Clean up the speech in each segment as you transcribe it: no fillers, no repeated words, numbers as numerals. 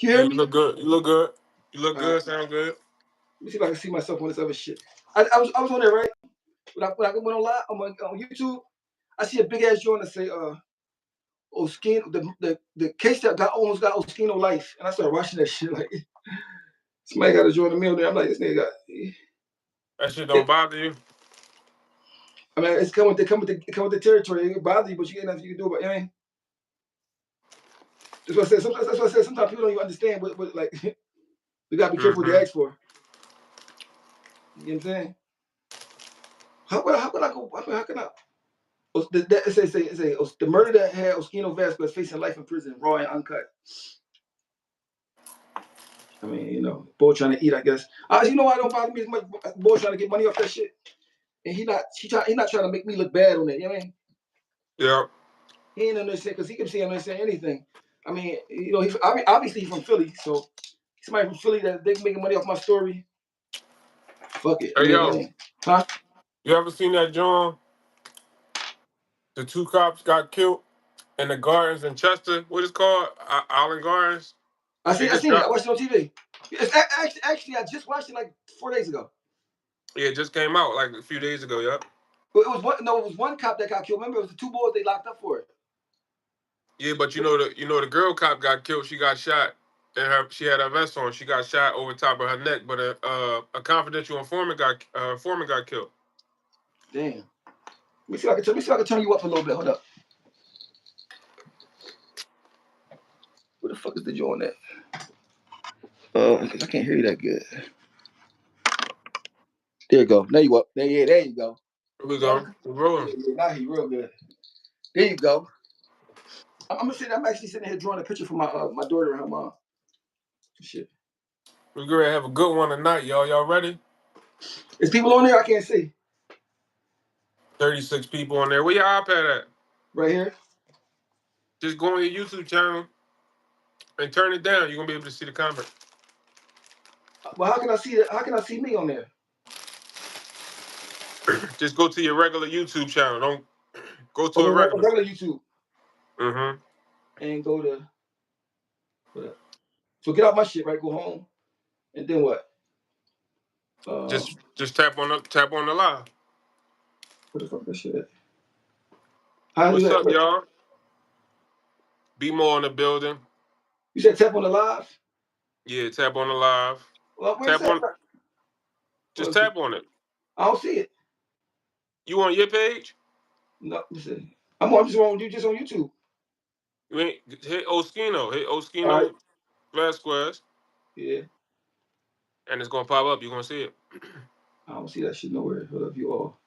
Can you hear me? You look good. You look good. You look good. Sound good. Let me see if I can see myself on this other shit. I was on there, right? When I went on live on YouTube, I see a big ass joint that say Oschino, the case that almost got Oschino life, and I started watching that shit like somebody got to join the mill there. I'm like, this nigga got. That shit don't bother you. I mean, it come with the territory. It bothers you, but you ain't nothing you can do about it. You know what I mean? That's what I said. Sometimes people don't even understand what like we gotta be careful what they ask for. You know what I'm saying? How can I go? How can I? It say the murder that had Oschino Vasquez facing life in prison, raw and uncut. I mean, you know, boy trying to eat, I guess. You know why it don't bother me as much? Boy trying to get money off that shit, and he not trying to make me look bad on it. You know what I mean? Yeah. He ain't understand because he can see and understand anything. I mean, you know, obviously he's from Philly, so somebody from Philly that they making money off my story. Fuck it. Hey, yo. Huh? You ever seen that, John? The 2 cops got killed in the gardens in Chester. What is it called? Island Gardens. I seen it. I watched it on TV. Actually, I just watched it like 4 days ago. Yeah, it just came out like a few days ago. Yep. It was one cop that got killed. Remember, it was the 2 boys they locked up for it. Yeah, but you know the girl cop got killed. She got shot, and she had her vest on. She got shot over top of her neck. But a confidential informant got killed. Damn. Let me see if I can turn you up a little bit. Hold up. Where the fuck is the joint at? Because I can't hear you that good. There you go. There you go. There you go. Here we go. We're rolling. Yeah, now he real good. There you go. I'm actually sitting here drawing a picture for my daughter and her mom. Shit. We're gonna have a good one tonight, y'all. Y'all ready? Is people on there? I can't see. 36 people on there. Where your iPad at? Right here. Just go on your YouTube channel and turn it down. You're gonna be able to see the comment. Well, how can I see that? How can I see me on there? Just go to your regular YouTube channel. Don't go to a regular YouTube. Mm-hmm. And go to. So get out my shit, right? Go home, and then what? Just tap on the live. What the fuck that shit at? What's up, y'all? Be more in the building. You said tap on the live? Yeah, tap on the live. Well, just tap on it. I don't see it. You on your page? No, listen. I'm just on YouTube. You ain't hit Oschino. Hit Oschino Vasquez. Yeah. And it's gonna pop up. You're gonna see it. I don't see that shit nowhere. Hold up, you all.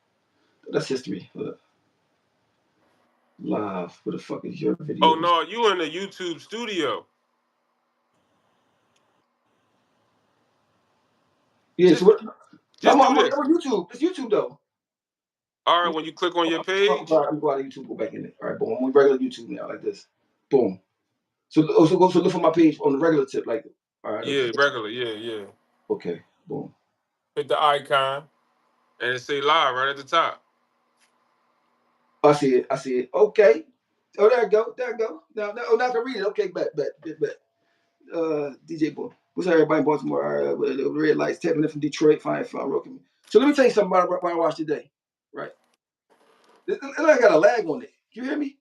That's history. Hold up. Live. What the fuck is your video? Oh no, you in the YouTube studio. Yeah, just, so what? Just I'm do this. on YouTube. It's YouTube though. All right, when you click on your page. I'm go out of YouTube, go back in it. All right, boom. I'm on regular YouTube now, like this. Boom. So look for my page on the regular tip, like. All right. Yeah, regular. Yeah. Okay. Boom. Hit the icon, and it say live right at the top. I see it. Okay. Oh, there it go. Now I can read it. Okay, bet. DJ Boy. What's up, everybody in Baltimore? With the red lights, tapping in from Detroit. Fine, rocking. So let me tell you something about what I watched today. Right. I got a lag on it. Can you hear me?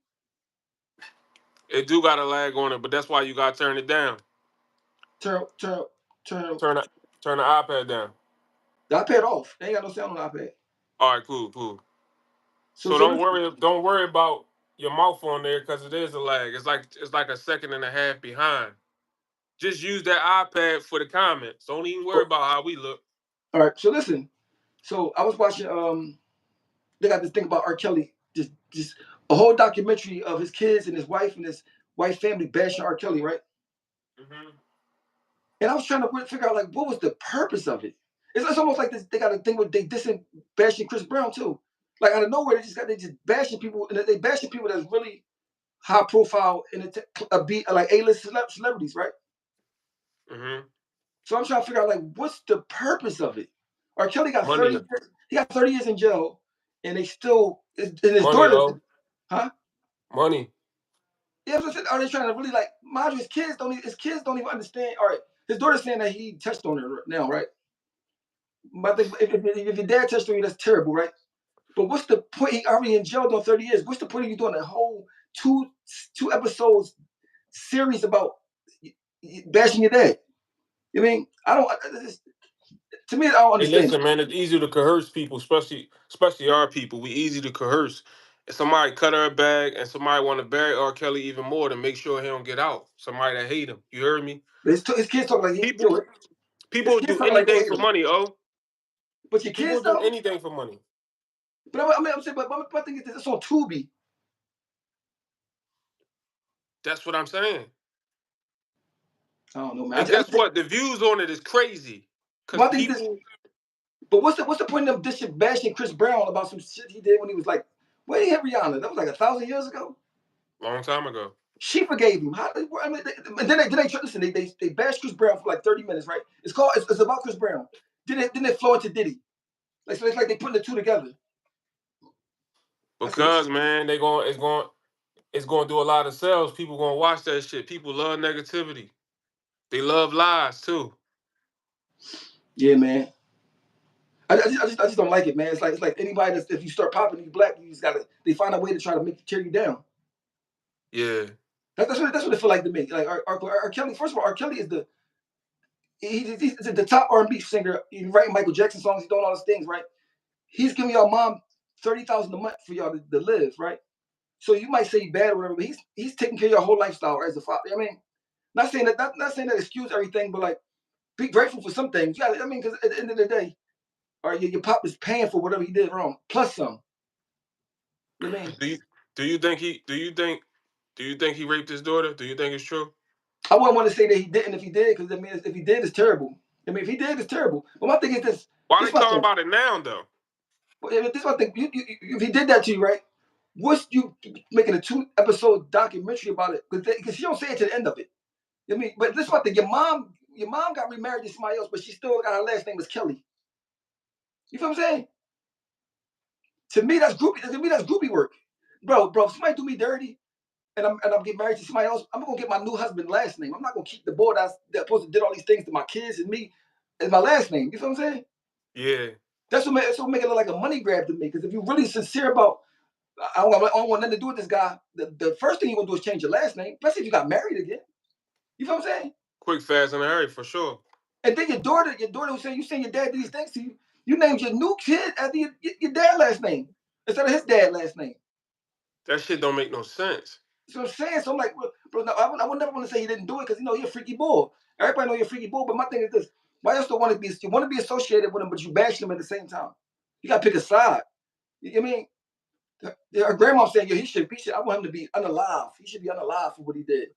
It do got a lag on it, but that's why you gotta turn it down. Turn the iPad down. The iPad off. They ain't got no sound on the iPad. All right, cool. So don't worry about your mouth on there because it is a lag. It's like a second and a half behind. Just use that iPad for the comments. Don't even worry about how we look. All right. So listen. So I was watching. They got this thing about R. Kelly. Just a whole documentary of his kids and his wife and his wife family bashing R. Kelly, right? Mm-hmm. And I was trying to figure out like what was the purpose of it. It's almost like this. They got a thing with they dissing bashing Chris Brown too. Like out of nowhere, they just bashing people, and they bashing people that's really high profile and like A-list celebrities, right? Mm-hmm. So I'm trying to figure out like what's the purpose of it. R. Kelly got Money. 30. He got 30 years in jail, and they still and his Money, daughter, huh? Money. Yeah, are they trying to really like? Mind you, his kids don't even understand. All right, his daughter's saying that he touched on her now, right? But if your dad touched on you, that's terrible, right? But what's the point? He already in jail doing 30 years. What's the point of you doing a whole two episodes series about bashing your dad? I mean, I don't. To me, I don't Hey, understand. listen, man, it's easy to coerce people, especially our people. We easy to coerce. If somebody cut her a bag and somebody want to bury R. Kelly even more to make sure he don't get out. Somebody that hate him. You heard me? His kids talk like he People, do it. people do anything for money, oh. But your People kids do though. anything for money. But I'm saying, but my thing is this: it's on Tubi. That's what I'm saying. I don't know, man. And guess what? The views on it is crazy. Cause people. But what's the point of this shit bashing Chris Brown about some shit he did when he was like, where did he hit Rihanna? That was like 1,000 years ago. Long time ago. She forgave him. How? I mean, then they listen. They bashed Chris Brown for like 30 minutes, right? It's about Chris Brown. Then they flow into Diddy. Like so, it's like they putting the two together. Because man, it's going to do a lot of sales. People gonna watch that shit. People love negativity. They love lies too. Yeah, man. I just don't like it, man. It's like anybody if you start popping, you black, you just they find a way to try to tear you down. Yeah. That's what it feel like to me. Like R. Kelly. First of all, R. Kelly is he's the top R&B singer. He's writing Michael Jackson songs. He's doing all those things, right? He's giving y'all mom $30,000 a month for y'all to live, right? So you might say bad or whatever, but he's taking care of your whole lifestyle as a father. I mean, not saying that excuse everything, but like be grateful for some things. Yeah, I mean, because at the end of the day, all right, your pop is paying for whatever he did wrong, plus some. You know what I mean? Do you think he raped his daughter? Do you think it's true? I wouldn't want to say that he didn't if he did, because I mean, if he did, it's terrible. I mean, if he did, it's terrible. But my thing is this. Why are they talking about it now, though? But this one thing, if he did that to you, right? What's you making a 2-episode documentary about it? Because she don't say it to the end of it. I mean, but this one thing, your mom got remarried to somebody else, but she still got her last name is Kelly. You feel what I'm saying? To me, that's groupie work, bro. If somebody do me dirty, and I'm getting married to somebody else, I'm gonna get my new husband last name. I'm not gonna keep the boy that supposed to did all these things to my kids and me as my last name. You feel what I'm saying? Yeah. That's what make it look like a money grab to me. Because if you're really sincere about, I don't want nothing to do with this guy. The first thing you gonna do is change your last name, especially if you got married again. You feel what I'm saying? Quick, fast, and hurry for sure. And then your daughter was saying your dad did these things to you. You named your new kid after your dad's last name instead of his dad's last name. That shit don't make no sense. So I'm saying, so I'm like, bro, no, I would never want to say he didn't do it because you're a freaky bull. Everybody know you're a freaky bull, but my thing is this: why else do you want to be associated with him, but you bash him at the same time? You gotta pick a side. You know what I mean? Her grandma saying, yo, I want him to be unalive. He should be unalive for what he did.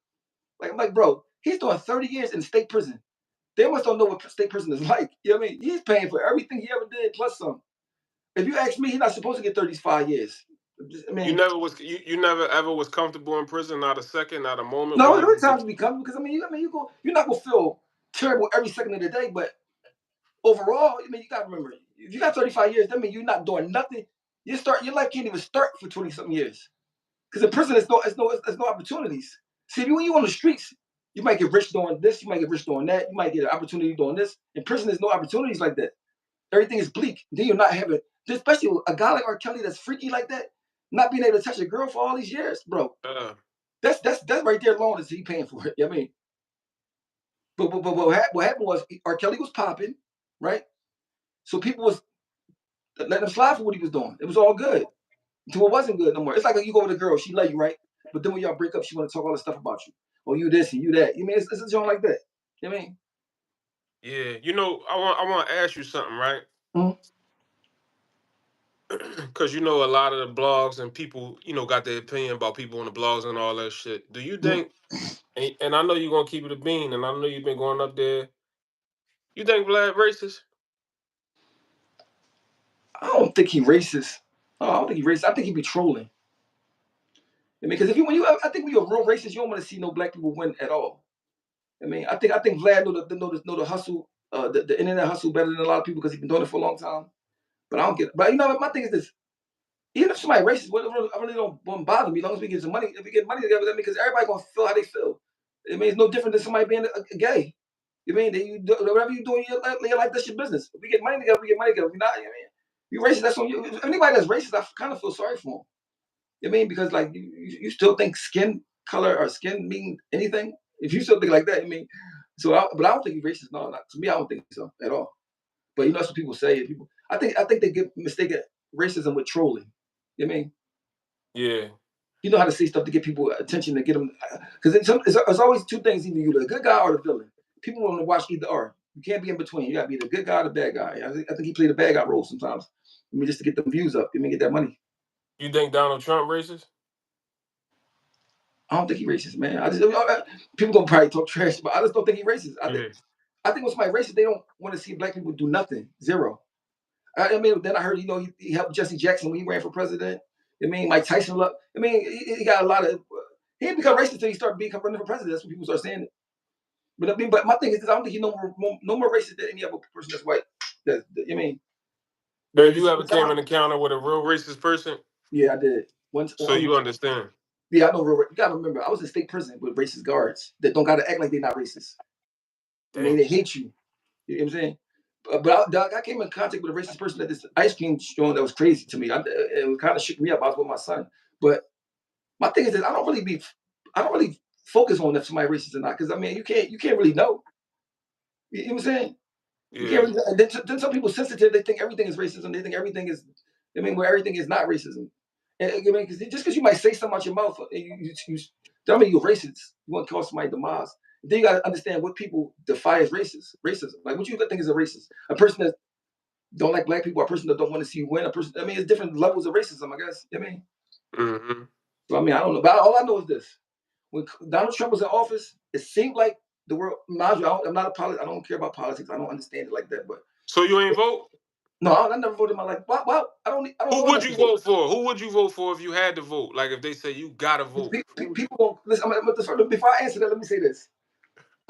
Like, I'm like, bro, he's doing 30 years in state prison. They must don't know what state prison is like. You know what I mean? He's paying for everything he ever did plus some. If you ask me, he's not supposed to get 35 years. I mean, you never ever was comfortable in prison, not a second, not a moment. No, there are times you be comfortable because you're not gonna feel terrible every second of the day, but overall, I mean, you gotta remember, if you got 35 years, that means you're not doing nothing. Your life can't even start for 20 something years. Because in prison, there's no opportunities. See, when you on the streets, you might get rich doing this, you might get rich doing that, you might get an opportunity doing this. In prison, there's no opportunities like that. Everything is bleak. Then you're not having, especially a guy like R. Kelly that's freaky like that, not being able to touch a girl for all these years, bro. That's right there alone is he paying for it. You know what I mean? But what happened was R. Kelly was popping, right? So people was letting him slide for what he was doing. It was all good. Until it wasn't good no more. It's like you go with a girl, she love you, right? But then when y'all break up, she want to talk all this stuff about you. Oh, you this and you that. You mean it's a joint like that. You know what I mean? Yeah. You know, I want to ask you something, right? Because a lot of the blogs and people, got their opinion about people on the blogs and all that shit. Do you think, and I know you're going to keep it a bean, and I know you've been going up there, you think Vlad racist? I don't think he racist. I don't think he racist. I think he be trolling. I mean, because I think when you're a real racist, you don't want to see no black people win at all. I mean, I think Vlad know the hustle, the internet hustle better than a lot of people because he's been doing it for a long time. But I don't get it. But my thing is this: even if somebody racist, I really don't bother me as long as we get some money. If we get money together, that means because everybody gonna feel how they feel. It means no different than somebody being a gay. You mean that you do whatever you do in your life, that's your business. If we get money together, we get money together. If we not, I mean, you racist, that's on you. If anybody that's racist, I kind of feel sorry for them. You mean because like you still think skin color or skin mean anything? If you still think like that, I mean, but I don't think you're racist. No, not to me. I don't think so at all. But you know that's what people say. People, I think they get mistaken racism with trolling. You know what I mean? Yeah. You know how to say stuff to get people attention, to get them, because it's always two things: either you're the good guy or the villain. People want to watch either or. You can't be in between. You got to be the good guy or the bad guy. I think he played the bad guy role sometimes. I mean, just to get the views up. I mean, get that money. You think Donald Trump racist? I don't think he racist, man. People gonna probably talk trash, but I just don't think he racist. I think when somebody racist, they don't want to see black people do nothing. Zero. I mean, then I heard, he helped Jesse Jackson when he ran for president. I mean, Mike Tyson. I mean, he got a lot of. He didn't become racist until he started running for president. That's when people start saying it. But I mean, but my thing is, I don't think he's no more racist than any other person that's white. I mean, Have you ever came in encounter with a real racist person? Yeah, I did. Once. So you understand? Yeah, I know. You gotta remember, I was in state prison with racist guards that don't gotta act like they're not racist. I mean, they hate you. You know what I'm saying? But I came in contact with a racist person at this ice cream joint that was crazy to me. It kind of shook me up. I was with my son. But my thing is that I don't really focus on if somebody racist or not, because I mean you can't really know. You know what I'm saying? Yeah. You can't really, and then some people sensitive, they think everything is racism. They think everything is, where everything is not racism. And I mean, just because you might say something out your mouth, don't mean you're racist. You want to cause somebody demise. Then you got to understand what people defy as racism. Like, what you think is a racist? A person that don't like black people, a person that don't want to see you win, a person. I mean, it's different levels of racism, I guess. You know what I mean? Mm-hmm. So I mean, I don't know, but all I know is this: when Donald Trump was in office, it seemed like the world. Mind you, I'm not a I don't care about politics. I don't understand it like that. But so you ain't vote? No, I never voted in my life. Why? I don't. Who would you vote for? Who would you vote for if you had to vote? Like if they say you gotta vote. People won't listen. Before I answer that, let me say this.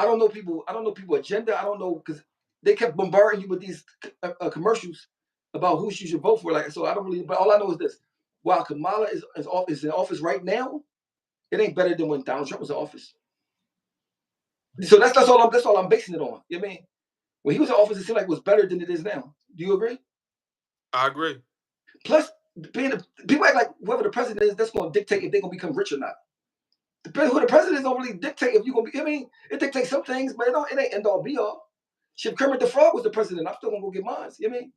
I don't know people. I don't know people agenda. I don't know, because they kept bombarding you with these commercials about who you should vote for. Like, so I don't really. But all I know is this: while Kamala is in office right now, it ain't better than when Donald Trump was in office. So that's all I'm basing it on. You know what I mean? When he was in office, it seemed like it was better than it is now. Do you agree? I agree. Plus, people act like whoever the president is, that's going to dictate if they're going to become rich or not. Who the president is don't really dictate if you're going to be. I mean, it dictates some things, but it ain't end all be all. If Kermit the Frog was the president, I'm still going to go get mine. You know what I mean?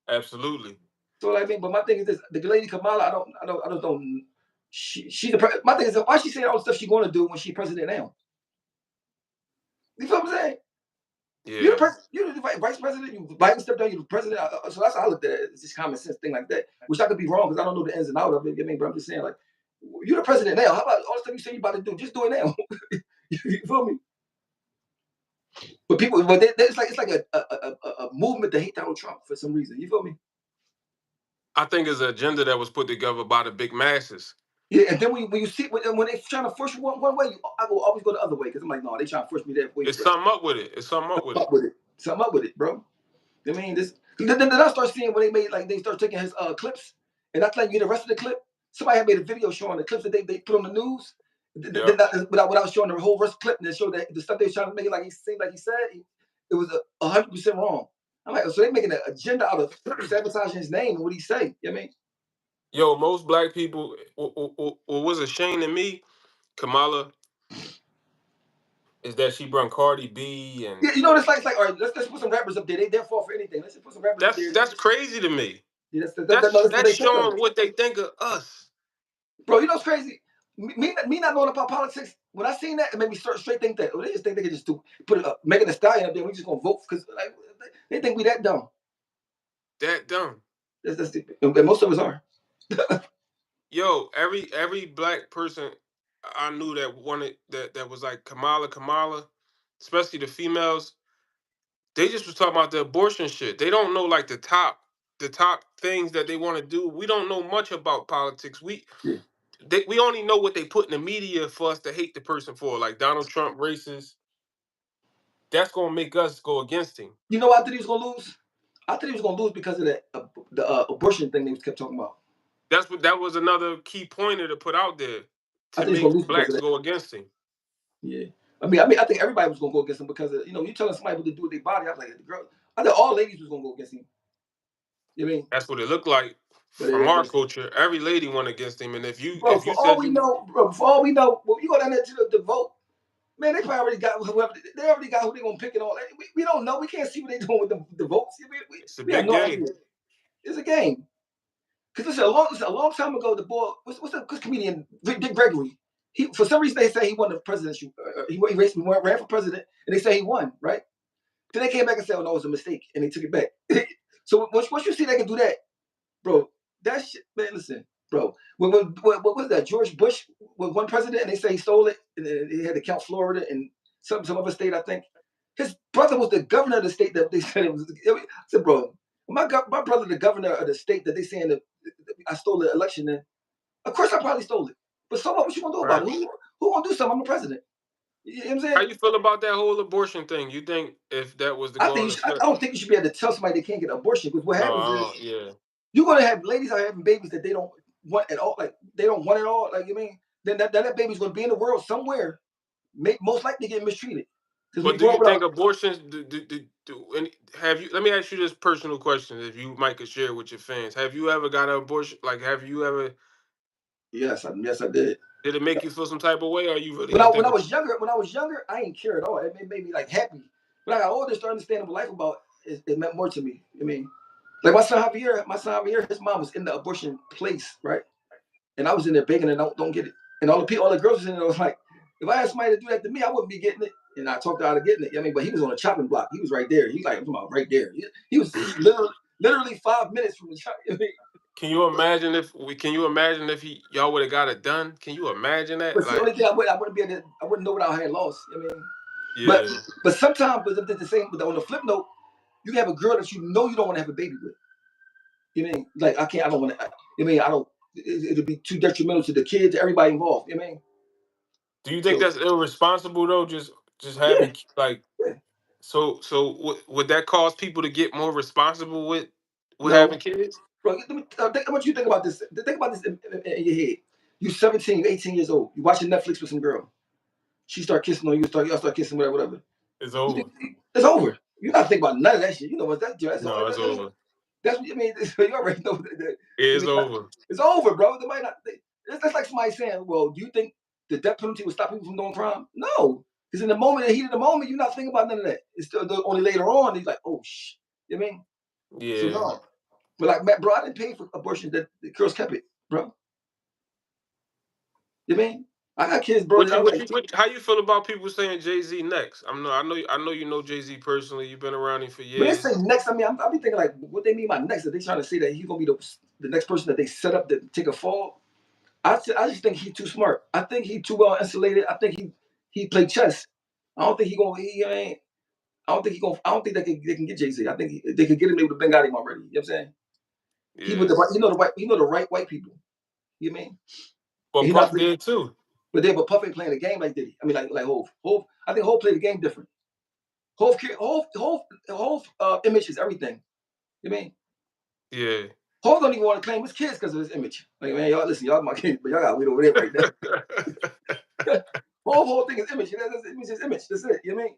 Absolutely. So what I mean, but my thing is this: the lady Kamala, I just don't. She's my thing is, why she saying all the stuff she's going to do when she's president now? You feel what I'm saying? Yeah. You're the vice president. You Biden stepped down. You're the president. So that's how I looked at it. It's just common sense thing like that. Which I could be wrong because I don't know the ins and outs of it. I mean, but I'm just saying, like, you're the president now. How about all the stuff you say you about to do? Just do it now. You feel me? But it's like a movement to hate Donald Trump for some reason. You feel me? I think it's an agenda that was put together by the big masses. Yeah, and then when you see when they trying to force you one way, I will always go the other way because I'm like, no, they trying to force me that way. It's something up with it. Something up with it, bro. I mean, this. Then I start seeing when they start taking his clips, and I think you the rest of the clip. Somebody had made a video showing the clips that they put on the news. Without showing the whole rest clip, and they showed that the stuff they were trying to make it like he seemed like he said it was 100% wrong. I'm like, so they making an agenda out of sabotaging his name and what he say. You know what I mean? Yo, most black people, what was a shame to me, Kamala, is that she brought Cardi B and yeah, it's like all right, let's put some rappers up there. They fall for anything. Let's just put some rappers up there. That's crazy to me. Yeah, that's showing what they think of us. Bro, you know what's crazy? Me not knowing about politics, when I seen that, it made me straight think that. They just think they can just put it up, making a stallion up there. We just gonna vote because like, they think we that dumb. That dumb. And most of us are. Yo, every black person I knew that wanted that was like Kamala, especially the females, they just was talking about the abortion shit. They don't know like the top things that they want to do. We don't know much about politics. We only know what they put in the media for us to hate the person for, like Donald Trump, racist. That's gonna make us go against him. You know, I thought he was gonna lose. I thought he was gonna lose because of the abortion thing they kept talking about. That was another key pointer to put out there I to think he's gonna make lose because of blacks that. go against him. Yeah. I think everybody was gonna go against him because of, you telling somebody what to do with their body. I was like, the girl. I thought all ladies was gonna go against him. You know what I mean? That's what it looked like But from our culture. Every lady went against him, and if bro, you for all said we you, know, when you go down there to the vote, man, they probably already got whoever. They already got who they gonna pick and all that. We don't know. We can't see what they doing with the votes. it's a We have big no game. idea. It's a game. Because listen, a long time ago, the boy, what's the comedian, Dick Gregory, for some reason they say he won the presidency. He ran for president, and they say he won, right? Then they came back and said, "Oh no, it was a mistake," and they took it back. So once you see they can do that, bro, that shit, man. Listen, bro, what was that? George Bush was one president, and they say he stole it, and they had to count Florida and some other state, I think. His brother was the governor of the state that they said it was. I said, bro, my brother, the governor of the state that they saying that I stole the election in. Of course, I probably stole it. But so what? What you gonna do about it? Who gonna do something? I'm the president. You know what I'm saying? How you feel about that whole abortion thing? You think if that was to go on I don't think you should be able to tell somebody they can't get an abortion because what happens is you're gonna have ladies out having babies that they don't want at all. Like they don't want at all. Like you mean then that baby's gonna be in the world somewhere, most likely get mistreated. But do you think abortions have you? Let me ask you this personal question, if you might could share with your fans. Have you ever got an abortion? Like, have you ever? Yes, I did. Did it make you feel some type of way, or you really? When I was younger, I didn't care at all. It made me like happy. When I got older, started understanding what life about, it meant more to me. I mean, like my son Javier, his mom was in the abortion place, right? And I was in there begging and don't get it. And all the girls was in there was like, if I asked somebody to do that to me, I wouldn't be getting it. And I talked her out of getting it. I mean, but he was on a chopping block. He was right there. He's like, I'm talking about right there. He was literally 5 minutes from the chop. I mean, can you imagine if y'all would have got it done? Can you imagine that? But the only thing I wouldn't know what I had lost. I mean, yeah. But sometimes, but the same. But on the flip note, you have a girl that you know you don't want to have a baby with. You mean like I don't want to. I mean I don't. It'll be too detrimental to the kid, to everybody involved. You mean? Do you think that's irresponsible though? Just having like. Yeah. So would that cause people to get more responsible with having kids? Bro, I want you to think about this. Think about this in your head. You 17, you 18 years old. You watching Netflix with some girl. She start kissing on you. Y'all start kissing, whatever. It's over. It's over. You're not thinking about none of that shit. You know what that's no, it's over. That's what you mean. You already know that. It's over. It's over, bro. They might not. It's like somebody saying, "Well, do you think the death penalty would stop people from doing crime?" No, because in the heat of the moment, you're not thinking about none of that. It's still only later on. He's like, "Oh shh," you know what I mean? Yeah. So no, but like, bro, I didn't pay for abortion. That the girls kept it, bro. You know what I mean? I got kids, bro. How you feel about people saying Jay-Z next? I know you know Jay-Z personally. You've been around him for years. When they say next, I mean, I'll be thinking like, what they mean by next? Are they trying to say that he's gonna be the next person that they set up to take a fall? I just think he's too smart. I think he's too well insulated. I think he played chess. I don't think I don't think they can get Jay-Z. I think they could get him. They would have been got him already. You know what I'm saying? Yeah. He know the right white people. You know what I mean? But Puff did too. But Puff ain't playing the game like Diddy. I mean, like Hov. I think Hov played the game different. Hov image is everything. You know what I mean? Yeah. Hov don't even want to claim his kids because of his image. Like, man, y'all listen, y'all my kids, but y'all got wait over there right now. Whole thing is image. His image. That's it. You know what I mean?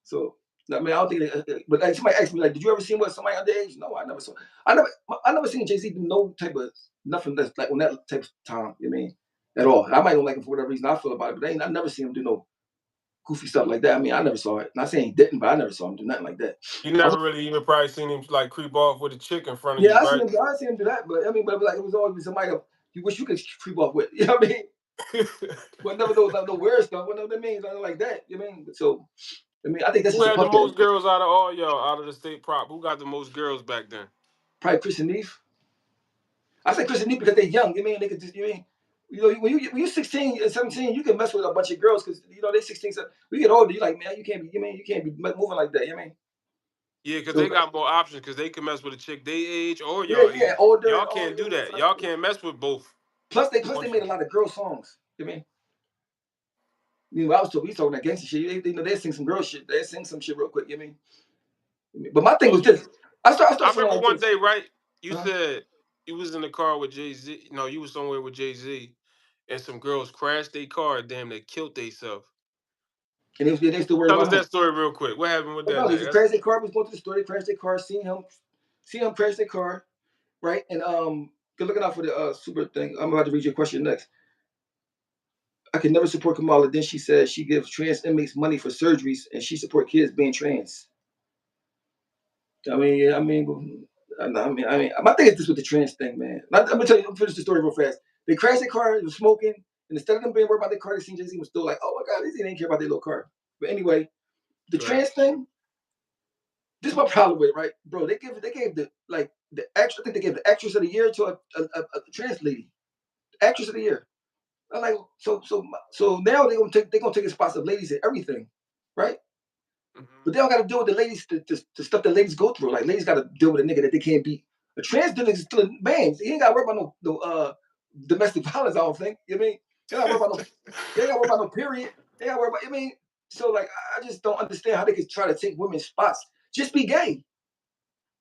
So I mean, I don't think. But like somebody asked me, like, did you ever see somebody underage? No, I never saw. I never seen Jay-Z do no type of nothing that's like on that type of time. You know what I mean? At all. I might don't like him for whatever reason I feel about it, but I never seen him do no goofy stuff like that. I mean, I never saw it. Not saying he didn't, but I never saw him do nothing like that. You never really even probably seen him like creep off with a chick in front of you. Yeah, I seen him do that, but I mean, but like it was always somebody you wish you could creep off with. You know what I mean? But never no weird stuff. What that means, nothing like that. You know what I mean? So I mean, I think that's who had the most girls out of all y'all, out of the state prop. Who got the most girls back then? Probably Chris and Neef. I say Chris and Neef because they're young. You mean they could just when you're 16 and 17, you can mess with a bunch of girls because they're 16. So we get older, you're like, man, you can't be moving like that. You know what I mean? Yeah, because they got more options because they can mess with a chick they age or your age. Older. Y'all can't do that. Y'all can't mess with both. Plus they made a lot of girl songs. You know what I mean? We talking that gangster shit. They sing some girl shit. They sing some shit real quick. You know what I mean? But my thing was this. I remember one day, right? You you was in the car with Jay Z. No, you was somewhere with Jay Z, and some girls crashed their car. Damn, they killed themselves. And they still worried Tell about us him. that story real quick. What happened with But that? no, they Jack? just crashed their car. Was going to the store. They crashed their car. Seeing him crash their car, right? And good looking out for the super thing. I'm about to read your question next. I can never support Kamala. Then she says she gives trans inmates money for surgeries, and she support kids being trans. I mean, yeah, my thing is this with the trans thing, man. I'm gonna tell you, I'm finish the story real fast. They crashed their car, they were smoking, and instead of them being worried about their car, they seen Jay Z was still like, oh my god, they didn't care about their little car. But anyway, the Right. trans thing, this is my problem with it, right, bro? They gave the extra. I think they gave the actress of the year to a trans lady, actress of the year. I'm like, so now they're gonna take the spots of ladies and everything, right? But they don't got to deal with the ladies, the stuff that ladies go through. Like ladies got to deal with a nigga that they can't beat. A transgender is still a man. He ain't got to worry about no domestic violence. I don't think. You know what I mean? He ain't got to worry about no. He ain't got to worry about no period. He ain't got to worry about. I mean, so like I just don't understand how they could try to take women's spots. Just be gay.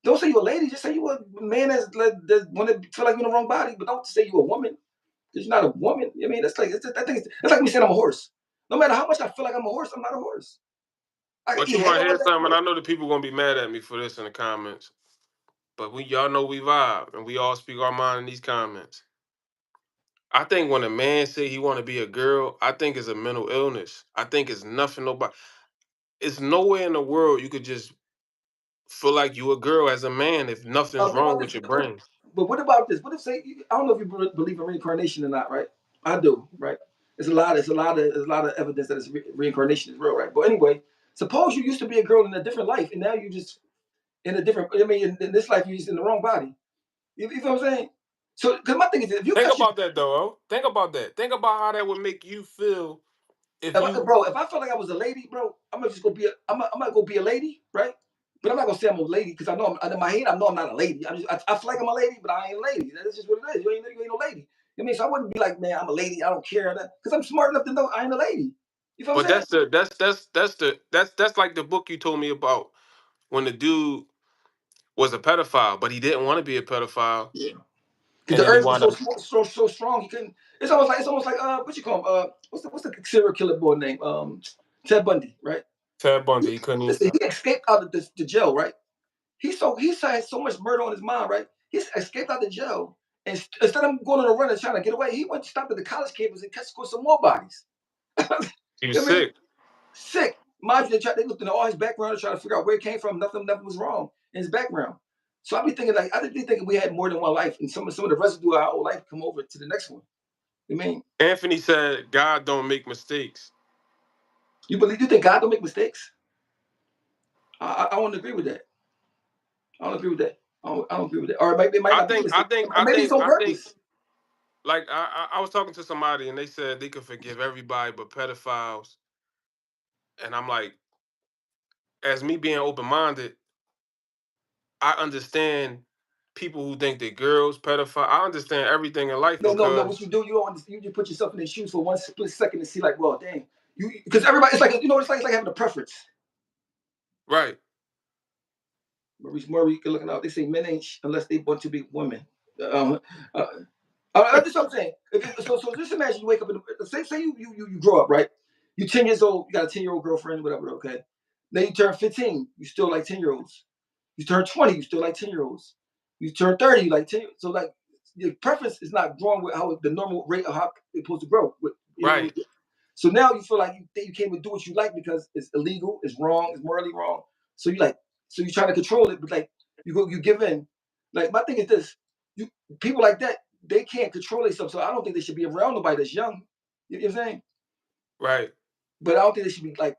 Don't say you a lady. Just say you a man that want to feel like you're in the wrong body. But don't say you a woman. Because you're not a woman. I mean, that's like I think it's like me saying I'm a horse. No matter how much I feel like I'm a horse, I'm not a horse. I can But you eat hay want to all hear day. something? I know the people gonna be mad at me for this in the comments, but we y'all know we vibe and we all speak our mind in these comments. I think when a man say he want to be a girl, I think it's a mental illness. I think it's nothing nobody. It's nowhere in the world you could just feel like you a girl as a man if nothing's What wrong about with this? your brain. But what about this? What if say I don't know if you believe in reincarnation or not, right? I do, right? There's a lot of evidence that reincarnation is real, right? But anyway, suppose you used to be a girl in a different life, and now you just in a different. I mean, in this life you're just in the wrong body. You feel what I'm saying? So, because my thing is, if you Think cut your about that though. Oh. Think about that. Think about how that would make you feel if you. bro, if I felt like I was a lady, bro, I'm gonna just go be a. I'm gonna go be a lady, right? But I'm not gonna say I'm a lady because I know in my head I know I'm not a lady. I feel like I'm a lady, but I ain't a lady. That's just what it is. You ain't no lady. I mean, so I wouldn't be like, man, I'm a lady. I don't care because I'm smart enough to know I ain't a lady. You feel what But I'm saying? that's like the book you told me about when the dude was a pedophile, but he didn't want to be a pedophile, Yeah. Because and the then he urge was wound up. so strong he couldn't. It's almost like what you call him? What's the serial killer boy name? Ted Bundy, right? Ted Bundy, he couldn't even Listen, stop. he escaped out of the jail, right? He had so much murder on his mind, right? He escaped out of jail, and instead of going on a run and trying to get away, he went to stop at the college campus and catch some more bodies. He I was mean, sick. sick. Mind you, they looked into all his background and tried to figure out where it came from. Nothing was wrong in his background. So I be thinking we had more than one life, and some of the residue of our old life come over to the next one. I mean, Anthony said, "God don't make mistakes." you think God don't make mistakes? I don't agree with that. I don't agree with that. I don't agree with that. Or it might I not be a think, I mistake. think, Or I maybe it's think, on I think. purpose. Like I was talking to somebody and they said they could forgive everybody but pedophiles, and I'm like, as me being open minded, I understand people who think that girls pedophile. I understand everything in life No. What you because do, you don't understand. You just put yourself in their shoes for one split second to see, like, well, dang, you because everybody. It's like it's like having a preference. right, Maurice Murray, good looking out. They say men ain't unless they want to be women. Um, uh, that's just what I'm saying. So just imagine you wake up in say you grow up, right? You 10 years old. You got a 10-year-old girlfriend, whatever. Okay. Then you turn 15. You still like 10-year-olds. You turn 20. You still like 10-year-olds. You turn 30. You like 10. So like your preference is not growing with how the normal rate of how it's supposed to grow. right, So now you feel like you can't even do what you like because it's illegal, it's wrong, it's morally wrong. So you like, so you're trying to control it, but like you give in. Like my thing is this: you people like that they can't control themselves. So I don't think they should be around nobody that's young. You know what I'm saying? right. But I don't think they should be like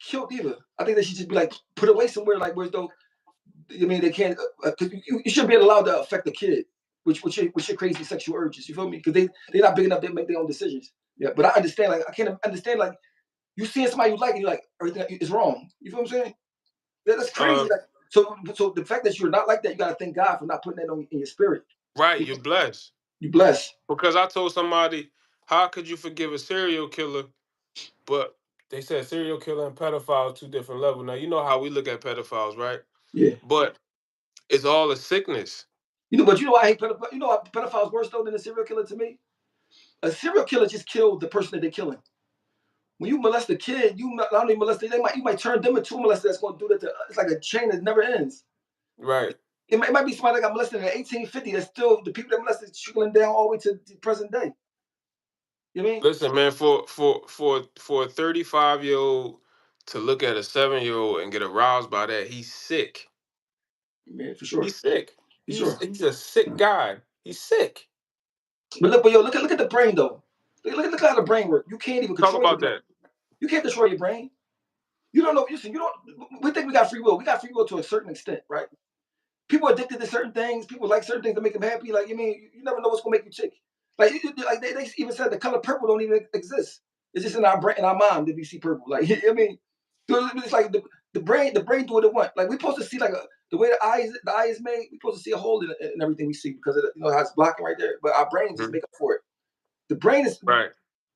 killed either. I think they should just be like put away somewhere, like where though. I mean, they can't. You shouldn't be allowed to affect the kid, which your crazy sexual urges. You feel me? Because they're not big enough to make their own decisions. Yeah, but I understand. Like I can't understand. Like you seeing somebody you like, and you're like, everything is wrong. You feel what I'm saying? That's crazy. Uh, Like, so the fact that you're not like that, you gotta thank God for not putting that in your spirit. right. You're blessed You blessed. because I told somebody, how could you forgive a serial killer? But they said serial killer and pedophile are two different levels. Now you know how we look at pedophiles, right? Yeah. But it's all a sickness. But I hate pedophiles. You know why pedophiles worse though than a serial killer to me? A serial killer just killed the person that they're killing. When you molest a kid, you not only molest them, you might turn them into a molester that's going to do that. It's like a chain that never ends. Right. It might be somebody that got molested in 1850. That's still the people that molested trickling down all the way to the present day. You know what I mean? Listen, man, for a 35-year-old to look at a 7-year-old and get aroused by that, he's sick. Yeah, for sure. He's sick. He's a sick guy. He's sick. But look at the brain though. Look how the brain works. You can't even control Talk about that. You can't control your brain. You don't know. You don't. We think we got free will. We got free will to a certain extent, right? People are addicted to certain things. People like certain things that make them happy. Like you never know what's gonna make you tick. Like they even said the color purple don't even exist. It's just in our brain, in our mind that we see purple. Like it's like the brain do what it wants. Like we're supposed to see like the way the eye is made. We're supposed to see a hole in everything we see because of how it's blocking right there. But our brain just make up for it. The brain is right.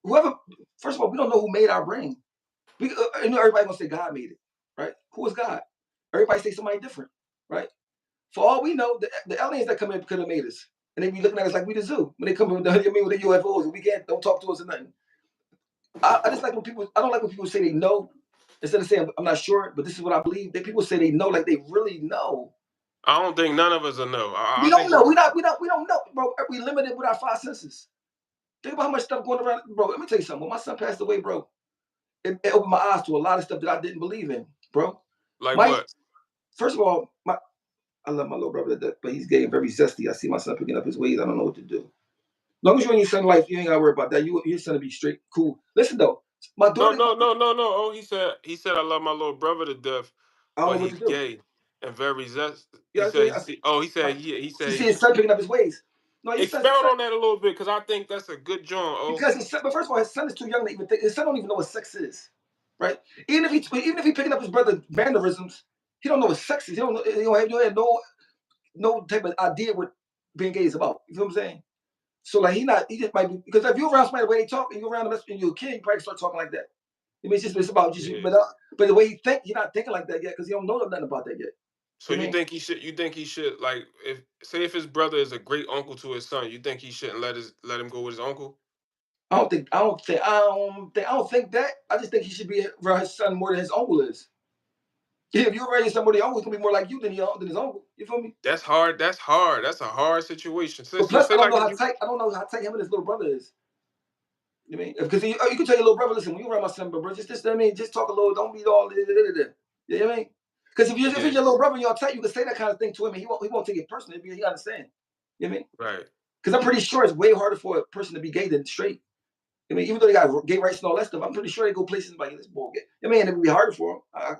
Whoever. First of all, we don't know who made our brain. Everybody gonna say God made it, right? Who is God? Everybody say somebody different, right? For all we know, the aliens that come in could have made us, and they be looking at us like we the zoo when they come in with the UFOs and we don't talk to us or nothing. I just like when people. I don't like when people say they know instead of saying I'm not sure, but this is what I believe. People say they know like they really know. I don't think none of us will know. We don't know. We don't know, bro. We limited with our 5 senses. Think about how much stuff going around, bro. Let me tell you something. When my son passed away, bro, it opened my eyes to a lot of stuff that I didn't believe in, bro. Like what? First of all, I love my little brother to death, but he's getting very zesty. I see my son picking up his ways. I don't know what to do. As long as you're in your son's life, you ain't gotta worry about that. Your son to be straight, cool. Listen though, my daughter. No. Oh, he said I love my little brother to death, but he's gay and very zesty. Yeah, he said he said his son picking up his ways. No, expound on that a little bit because I think that's a good joint. Because but first of all, his son is too young to even think. His son don't even know what sex is, right? Even if he picking up his brother's mannerisms, he don't know what sex is. He don't know. He have no type of idea what being gay is about. You feel what I'm saying? So like he just might be because if you're around somebody the way they talk and you're around them and you're a kid, you probably start talking like that. I mean, it's about just but the way he think, he's not thinking like that yet because he don't know nothing about that yet. So you think he should like if his brother is a great uncle to his son, you think he shouldn't let him go with his uncle? I don't think that. I just think he should be around his son more than his uncle is. Yeah, if you're around somebody, uncle, he's gonna be more like you than his uncle. You feel me? That's hard. That's a hard situation. But plus, I don't know how tight him and his little brother is. You mean because you can tell your little brother, listen, when you around my son, bro, just just talk a little, don't be all. You know what I mean? Because if you're your little brother and y'all tight, you can say that kind of thing to him, and he won't take it personally. He understand. You know what I mean? Right. Because I'm pretty sure it's way harder for a person to be gay than straight. I mean, even though they got gay rights and all that stuff, I'm pretty sure they go places like this boy gay. I mean, it would be harder for him. I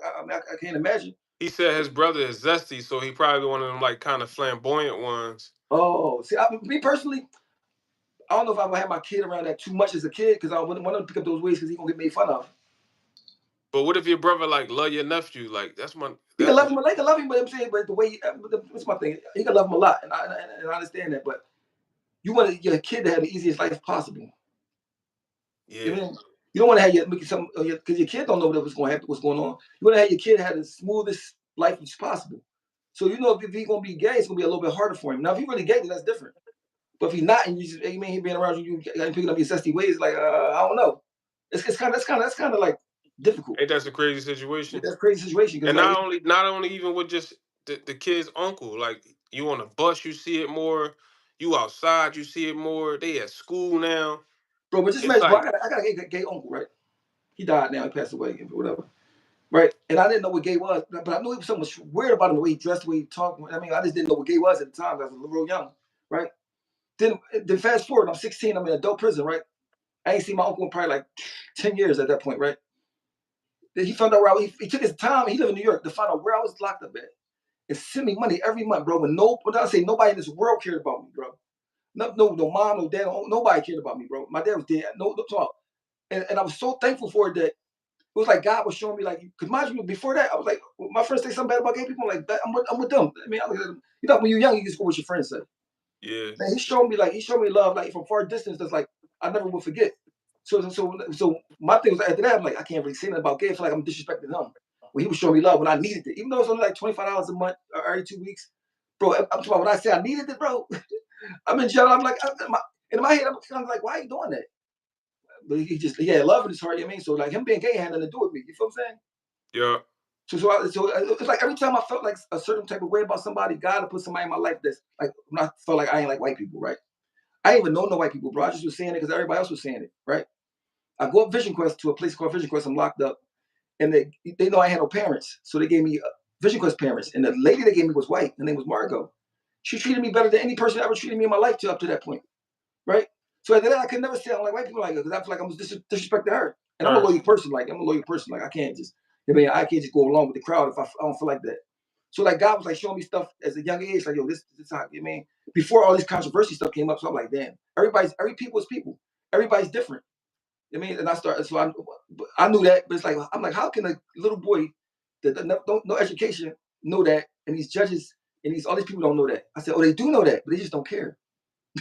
can't imagine. He said his brother is zesty, so he probably one of them like kind of flamboyant ones. Oh, see, me personally, I don't know if I would have my kid around that too much as a kid because I wouldn't want him to pick up those ways because he's gonna get made fun of. But what if your brother like love your nephew? Like that's my. He can love him. They can love him, but I'm saying, but the way what's my thing? He can love him a lot, and I understand that. But you want your kid to have the easiest life possible. Yeah. You don't want to have because your kid don't know what's going to happen, what's going on. You want to have your kid have the smoothest life as possible. So if he's gonna be gay, it's gonna be a little bit harder for him. Now, if he's really gay, then that's different. But if he's not, and he being around you picking up your zesty ways, like I don't know. That's kind of like difficult. Ain't that a crazy situation? That's a crazy situation. And not only even with just the kid's uncle, like you on a bus, you see it more. You outside, you see it more. They at school now. Bro, but just imagine, I got a gay uncle, right? He died now, he passed away, whatever. Right? And I didn't know what gay was, but I knew it was so much weird about him, the way he dressed, the way he talked. I mean, I just didn't know what gay was at the time. I was real young, right? Then fast forward, I'm 16, I'm in adult prison, right? I ain't seen my uncle in probably like 10 years at that point, right? Then he found out where he took his time, he lived in New York, to find out where I was locked up at. And send me money every month, bro. When I say nobody in this world cared about me, bro. No mom, no dad, nobody cared about me, bro. My dad was dead. No talk. And I was so thankful for it that it was like God was showing me, like, because mind you, before that, I was like, my friends say something bad about gay people, I'm like, I'm with them. I mean, when you're young, you just go what your friends say. Yeah. Man, he showed me love, like from far distance. That's like I never will forget. So my thing was after that, I'm like, I can't really say nothing about gay. I feel like I'm disrespecting him. When he was showing me love when I needed it, even though it's only like $25 a month or every 2 weeks. bro. I'm talking about when I say I needed it, bro. I'm in jail. I'm like, in my head, I'm kind of like, why are you doing that? But he had love in his heart. You know what I mean? So like him being gay had nothing to do with me. You feel what I'm saying? Yeah. So it's like every time I felt like a certain type of way about somebody, God would put somebody in my life that's like, when I felt like I ain't like white people, right? I didn't even know no white people, bro. I just was saying it because everybody else was saying it, right? I go up Vision Quest to a place called Vision Quest. I'm locked up, and they know I had no parents, so they gave me Vision Quest parents. And the lady they gave me was white. Her name was Margot. She treated me better than any person ever treated me in my life up to that point, right? So after that, I could never say I don't like white people like her because I feel like I was disrespecting her. And I'm a loyal person. Like I'm a loyal person. Like I can't just, I can't just go along with the crowd if I don't feel like that. So like God was like showing me stuff as a young age, like yo, this how before all this controversy stuff came up. So I'm like, damn, every people is people. Everybody's different. And I started. So I knew that, but it's like I'm like, how can a little boy that don't no education know that, and these judges and all these people don't know that? I said, oh, they do know that, but they just don't care.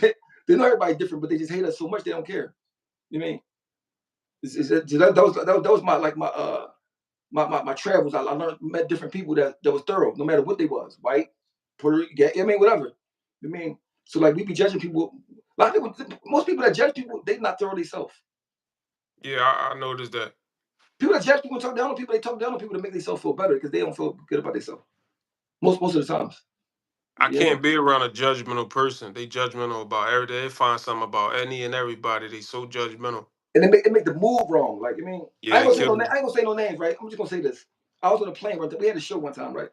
They know everybody's different, but they just hate us so much they don't care. You know what I mean? That was my travels. I learned, met different people that was thorough, no matter what they was, white, Puerto Rican, whatever. You know what I mean? So like we be judging people. A lot of people, most people that judge people, they not thorough themselves. Yeah, I noticed that. People that judge people talk down on people, they talk down on people to make themselves feel better because they don't feel good about themselves. Most of the times. I can't be around a judgmental person. They judgmental about everything. They find something about any and everybody. They so judgmental. And they make the move wrong. Like yeah, I ain't gonna say no names, right? I'm just gonna say this. I was on a plane. We had a show one time, right?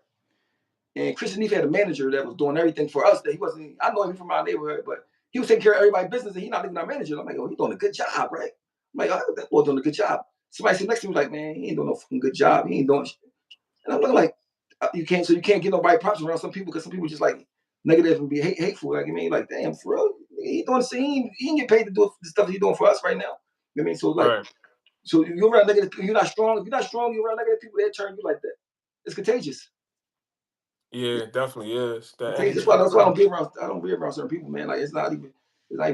And Christian Neef had a manager that was doing everything for us. That he wasn't. I know him from our neighborhood, but he was taking care of everybody's business, and he's not even our manager. I'm like, oh, he's doing a good job, right? I'm like, oh, that boy doing a good job. Somebody said next to me, like, man, he ain't doing no fucking good job. He ain't doing shit. And I'm looking like, you can't get nobody props around some people because some people just like negative and be hateful. Like, like, damn, for real, he doing the same. He ain't get paid to do the stuff he's doing for us right now. So like, right. So you're around negative. You're not strong. If you're not strong, you're around negative people. They turn you like that. It's contagious. Yeah, it definitely is. That's why I don't be around. I don't be around certain people, man. Like it's not even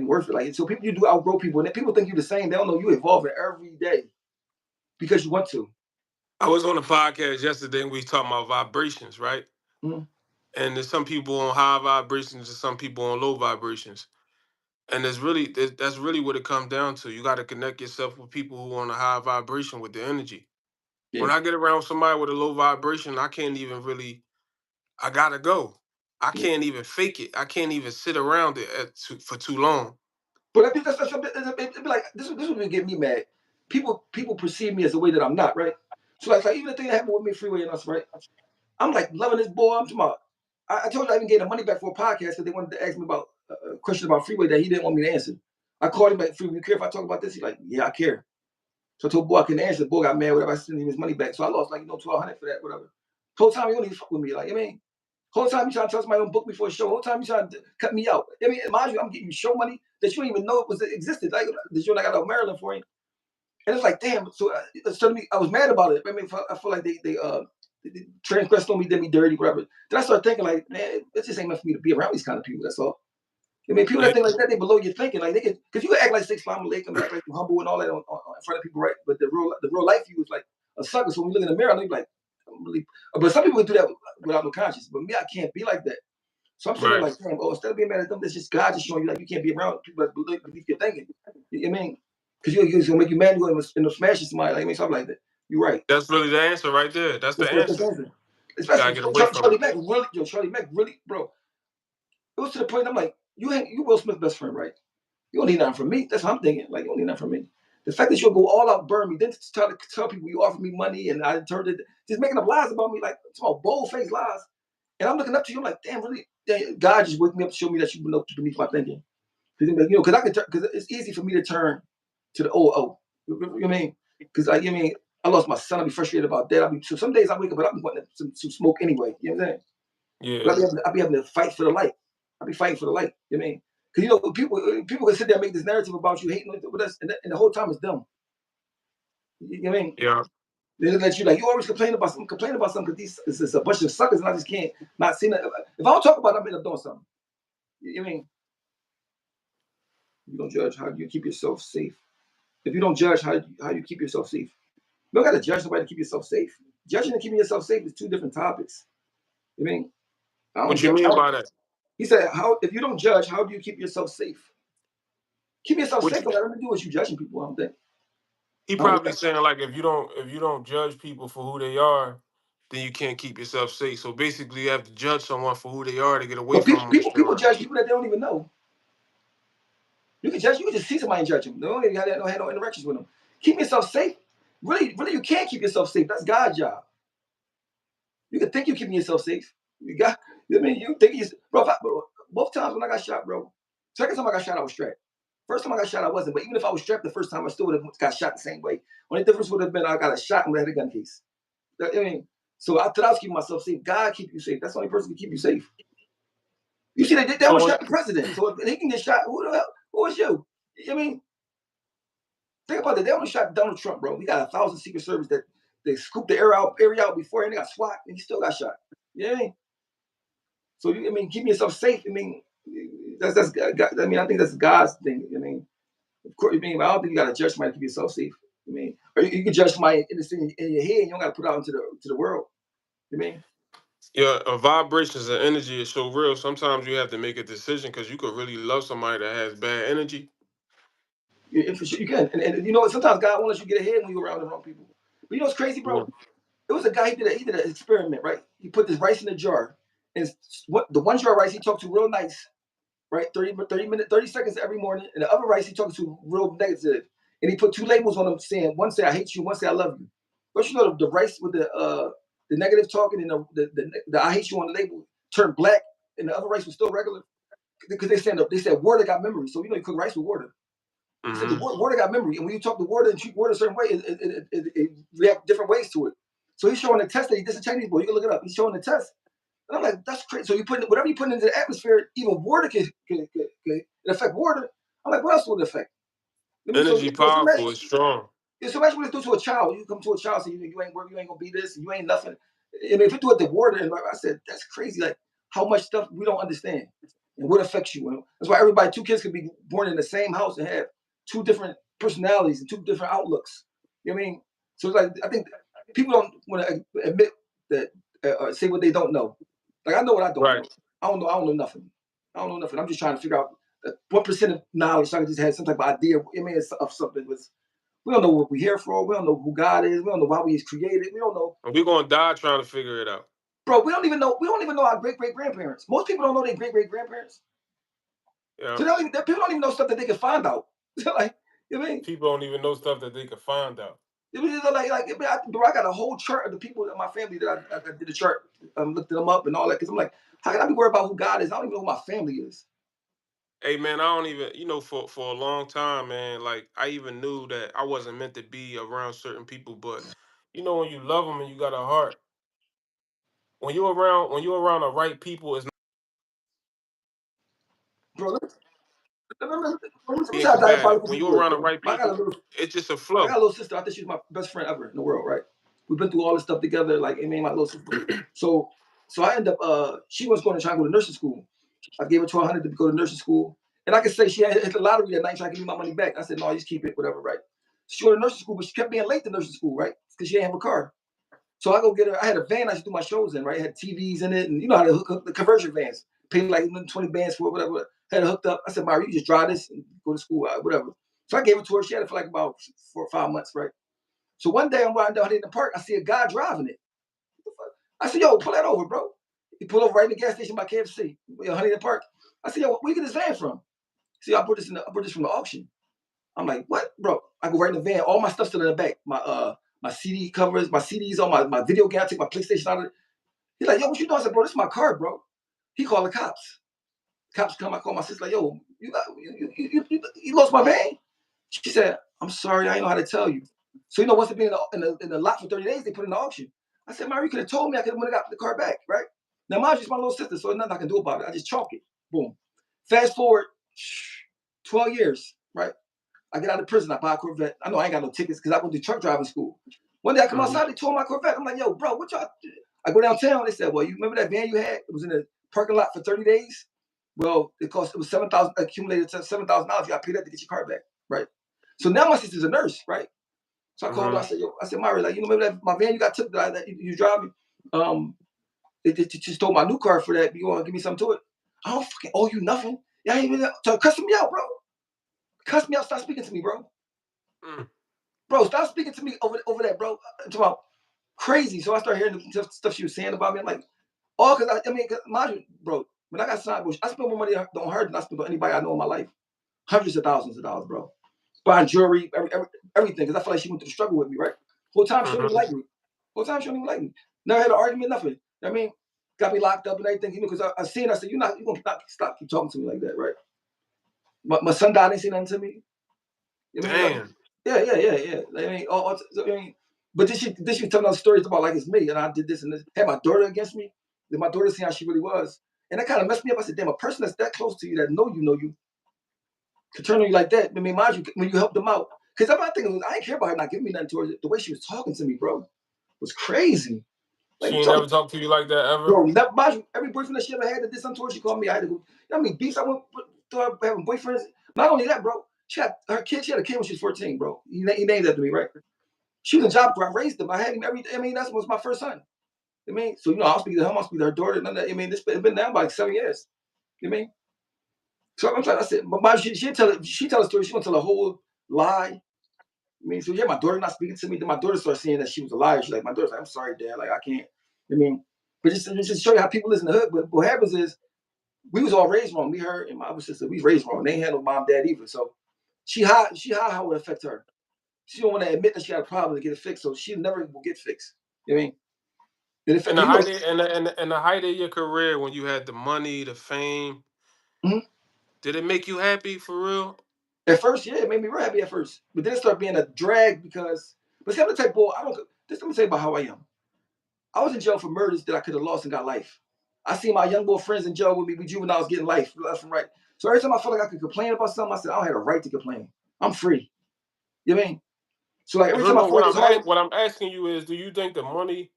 worth it. Like so, people you do outgrow people, and people think you're the same. They don't know you evolving every day because you want to. I was on a podcast yesterday, and we was talking about vibrations, right? Mm-hmm. And there's some people on high vibrations, and some people on low vibrations. And that's really what it comes down to. You got to connect yourself with people who are on a high vibration with the energy. Yeah. When I get around somebody with a low vibration, I can't even really. I gotta go. I can't even fake it. I can't even sit around it for too long. But it'd be like this would get me mad. People perceive me as the way that I'm not, right? So like even the thing that happened with me, Freeway and us, right? I'm like loving this boy. I'm talking about. I told you I even gave him money back for a podcast because they wanted to ask me about a question about Freeway that he didn't want me to answer. I called him like, Freeway, you care if I talk about this? He's like, yeah, I care. So I told boy I couldn't answer. The boy got mad, whatever. I sent him his money back. So I lost like $1,200 for that, whatever. The whole time he don't even fuck with me. Like, whole time you trying to tell somebody don't book me for a show. Whole time you trying to cut me out. Mind you, I'm getting you show money that you don't even know it existed. Like the show I got out of Maryland for him. And it's like, damn. So I was mad about it. I feel like they transgressed on me, did me dirty, whatever. Then I started thinking like, man, it just ain't meant for me to be around these kind of people. That's all. People that think like that, they below your thinking. Like they can, because you act like Islam alaikum, act like you're humble and all that in front of people, right? But the real life you is like a sucker. So when you look in the mirror, you're like, I'm really. But some people can do that without no conscience. But me, I can't be like that. So I'm sitting there like, damn. Oh, instead of being mad at them, that's just God just showing you like you can't be around people that believe your thinking. You know what I mean? Because you're gonna make you mad. You're gonna end up smashing somebody. Like something like that. You're right. That's really the answer right there. That's the answer. Especially Charlie Mack. Really, Charlie Mack. Really, bro. It was to the point I'm like, you Will Smith's best friend, right? You don't need nothing from me. That's what I'm thinking. Like, you don't need nothing from me. The fact that you'll go all out, burn me, then tell people you offered me money and I turned it, just making up lies about me, like small bold-faced lies. And I'm looking up to you, I'm like, damn, really? God just woke me up to show me that you've been beneath my thinking. Because it's easy for me to turn to the old. You know what I mean? Because I lost my son. I'll be frustrated about that. So some days I wake up, but I'll be wanting some smoke anyway. You know what I'm saying? Yeah. But I'll be having to fight for the light. I'll be fighting for the light. You know what I mean? Because people can sit there and make this narrative about you hating with us, and the whole time it's them. You know what I mean? Yeah. They look at you like you always complain about something because it's a bunch of suckers, and I just can't not see that. If I don't talk about it, I'm end up doing something. You know what I mean? You don't judge. How do you keep yourself safe? If you don't judge, how you keep yourself safe? You don't got to judge somebody to keep yourself safe. Judging and keeping yourself safe is two different topics. You know what I mean? What you mean by that? He said, "How if you don't judge, how do you keep yourself safe? Keep yourself safe. Don't let nothing to do with you judging people. I don't think." He probably saying like if you don't judge people for who they are, then you can't keep yourself safe. So basically, you have to judge someone for who they are to get away But from them. people judge people that they don't even know. You can judge. You can just see somebody and judge them. They don't even have no interactions with them. Keep yourself safe. Really, you can't keep yourself safe. That's God's job. You can think you're keeping yourself safe. You got. I mean, you think you, bro. Both times when I got shot, bro. Second time I got shot, I was strapped. First time I got shot, I wasn't. But even if I was strapped the first time, I still would have got shot the same way. Only difference would have been I got a shot and would have had a gun case. I mean, so I thought I was keeping myself safe. God keep you safe. That's the only person who can keep you safe. You see, they almost shot the president. So if he can get shot, who the hell? Who is you? I mean, think about it. They almost shot Donald Trump, bro. We got 1,000 Secret Service that they scooped the area out before, and they got SWAT, and he still got shot. You know what I mean? So I mean, keeping yourself safe. I mean, that's. I mean, I think that's God's thing. I mean, of course. I mean, I don't think you got to judge somebody to keep yourself safe. I mean, or you can judge somebody in your head, and you don't got to put it out into the world. You know what I mean? Yeah, vibrations and energy is so real. Sometimes you have to make a decision because you could really love somebody that has bad energy. Yeah, for sure you can, and you know sometimes God won't let you get ahead when you're around the wrong people. But you know what's crazy, bro? It was a guy he did an experiment, right? He put this rice in a jar, and what the one jar of rice he talked to real nice, right? 30 seconds every morning, and the other rice he talked to real negative, and he put two labels on them saying one say I hate you, one say I love you. Don't you know the rice with the negative talking and the I hate you on the label turned black, and the other rice was still regular because they said water got memory, so you know you cook rice with water. He said the water got memory, and when you talk to water and treat water a certain way, it reacts different ways to it. So he's showing the test that this is a Chinese boy. You can look it up. He's showing the test, and I'm like, that's crazy. So you put whatever you put into the atmosphere, even water can affect water. I'm like, what else would it affect? I mean, Energy powerful is strong. So imagine what it do to a child. You come to a child, say you ain't work, you ain't gonna be this, and you ain't nothing. I mean, if it do it to water, and like I said, that's crazy. Like how much stuff we don't understand and what affects you. That's why two kids could be born in the same house and have two different personalities and two different outlooks. You know what I mean? So it's like I think people don't want to admit that say what they don't know. Like I know what I don't know. I don't know nothing. I don't know nothing. I'm just trying to figure out what percent of knowledge so I can just have some type of idea. I mean, of something was. We don't know what we're here for. We don't know who God is. We don't know why we was created. We don't know. And we're gonna die trying to figure it out. Bro, we don't even know. We don't even know our great grandparents. Most people don't know their great grandparents. Yeah. So people don't even know stuff that they can find out. Like, you know what I mean? People don't even know stuff that they can find out. It was bro, I got a whole chart of the people in my family that I did a chart, looked them up and all that. Because I'm like, how can I be worried about who God is? I don't even know who my family is. Hey man, I don't even, for a long time, man, like I even knew that I wasn't meant to be around certain people, but when you love them and you got a heart, when you're around the right people, it's bro. Let me it's bad. When you're work, around the bro. right people, it's just a flow. I got a little sister. I think she's my best friend ever in the world, right? We've been through all this stuff together, like I mean, my little sister. So I ended up she was going to try to go to nursing school. I gave her $1,200 to go to nursing school. And I could say she had hit the lottery that night trying to give me my money back. I said, no, just keep it, whatever, right? She went to nursing school, but she kept being late to nursing school, right? Because she didn't have a car. So I go get her. I had a van I used to do my shows in, right? It had TVs in it, and you know how to hook up the conversion vans. Paid like 20 bands for it, whatever. Had it hooked up. I said, Mari, you just drive this and go to school, whatever. So I gave it to her. She had it for like about 4 or 5 months, right? So one day I'm riding down here in the park. I see a guy driving it. I said, yo, pull that over, bro. He pulled over right in the gas station by KFC, Huntington Park. I said, yo, where you get this van from? See, I brought this from the auction. I'm like, what, bro? I go right in the van. All my stuff's still in the back. My CD covers, my CDs on my video game. I take my PlayStation out of it. He's like, yo, what you doing? I said, bro, this is my car, bro. He called the cops. Cops come. I call my sister, like, yo, you lost my van. She said, I'm sorry, I didn't know how to tell you. So once it been in the lot for 30 days, they put it in the auction. I said, Mary, you could have told me. I could have got the car back, right? Now, mind you, it's my little sister, so there's nothing I can do about it. I just chalk it. Boom. Fast forward 12 years, right? I get out of prison. I buy a Corvette. I know I ain't got no tickets because I went to truck driving school. One day I come outside, they tore my Corvette. I'm like, yo, bro, what y'all do? I go downtown. They said, well, you remember that van you had? It was in the parking lot for 30 days. Well, it was $7,000 accumulated to $7,000. You got to pay that to get your car back, right? So now my sister's a nurse, right? So I called her. I said, yo, Myra, like, remember that my van you got took that you drive me? They just stole my new car for that. You want to give me something to it? I don't fucking owe you nothing. Y'all ain't even cussing me out, bro. Cuss me out. Stop speaking to me, bro. Bro, stop speaking to me over that, bro. It's about crazy. So I started hearing the stuff she was saying about me. I'm like, oh, because mind you, bro, when I got signed, I spent more money on her than I spent on anybody I know in my life. Hundreds of thousands of dollars, bro. Buying jewelry, everything, because I feel like she went through the struggle with me, right? Whole time she don't even like me. Whole time she don't even like me. Never had an argument, nothing. You know what I mean? Got me locked up and everything, you know, because I seen, I said, you're gonna stop keep talking to me like that, right? My son died, didn't say nothing to me. You know what I mean? Yeah. I mean, but then she telling us stories about like it's me and I did this and this. Had my daughter against me. Then my daughter seen how she really was, and that kind of messed me up. I said, damn, a person that's that close to you, that know you, could turn on you like that. I mean, mind you, when you help them out, because I'm not thinking, I didn't care about her not giving me nothing towards it. The way she was talking to me, bro, was crazy. Like, she ain't never talked to you like that ever? Bro, mind you, every boyfriend that she ever had that did something to her, she called me. I had to go, you know how many beefs I went through her having boyfriends? Not only that, bro, she had a kid when she was 14, bro. He named that to me, right? She was in job where I raised him. I had him every day. I mean, that was my first son. I mean, so, you know, I'll speak to him, I'll speak to her daughter. None of that. I mean, it's been now about like 7 years. You know what I mean? So I'm trying, I said, but she tell a story. She gonna tell a whole lie. I mean, so yeah, my daughter not speaking to me. Then my daughter started saying that she was a liar. She's like, my daughter's like, I'm sorry, Dad. Like, I can't. I mean, but just to show you how people live in the hood. But what happens is, we was all raised wrong. Me, her, and my other sister, we raised wrong. They ain't had no mom, dad either. So she hide how it would affect her. She don't want to admit that she had a problem to get it fixed. So she never will get fixed. You know what I mean? In the height of your career, when you had the money, the fame, did it make you happy for real? At first, yeah, it made me real happy at first. But then it started being a drag because, but see, I'm the type boy, let me tell you about how I am. I was in jail for murders that I could have lost and got life. I see my young boy friends in jail with me, we juveniles getting life left and right. So every time I felt like I could complain about something, I said, I don't have a right to complain. I'm free. You know what I mean? So like every time I feel like it's hard. What I'm asking you is, do you think the money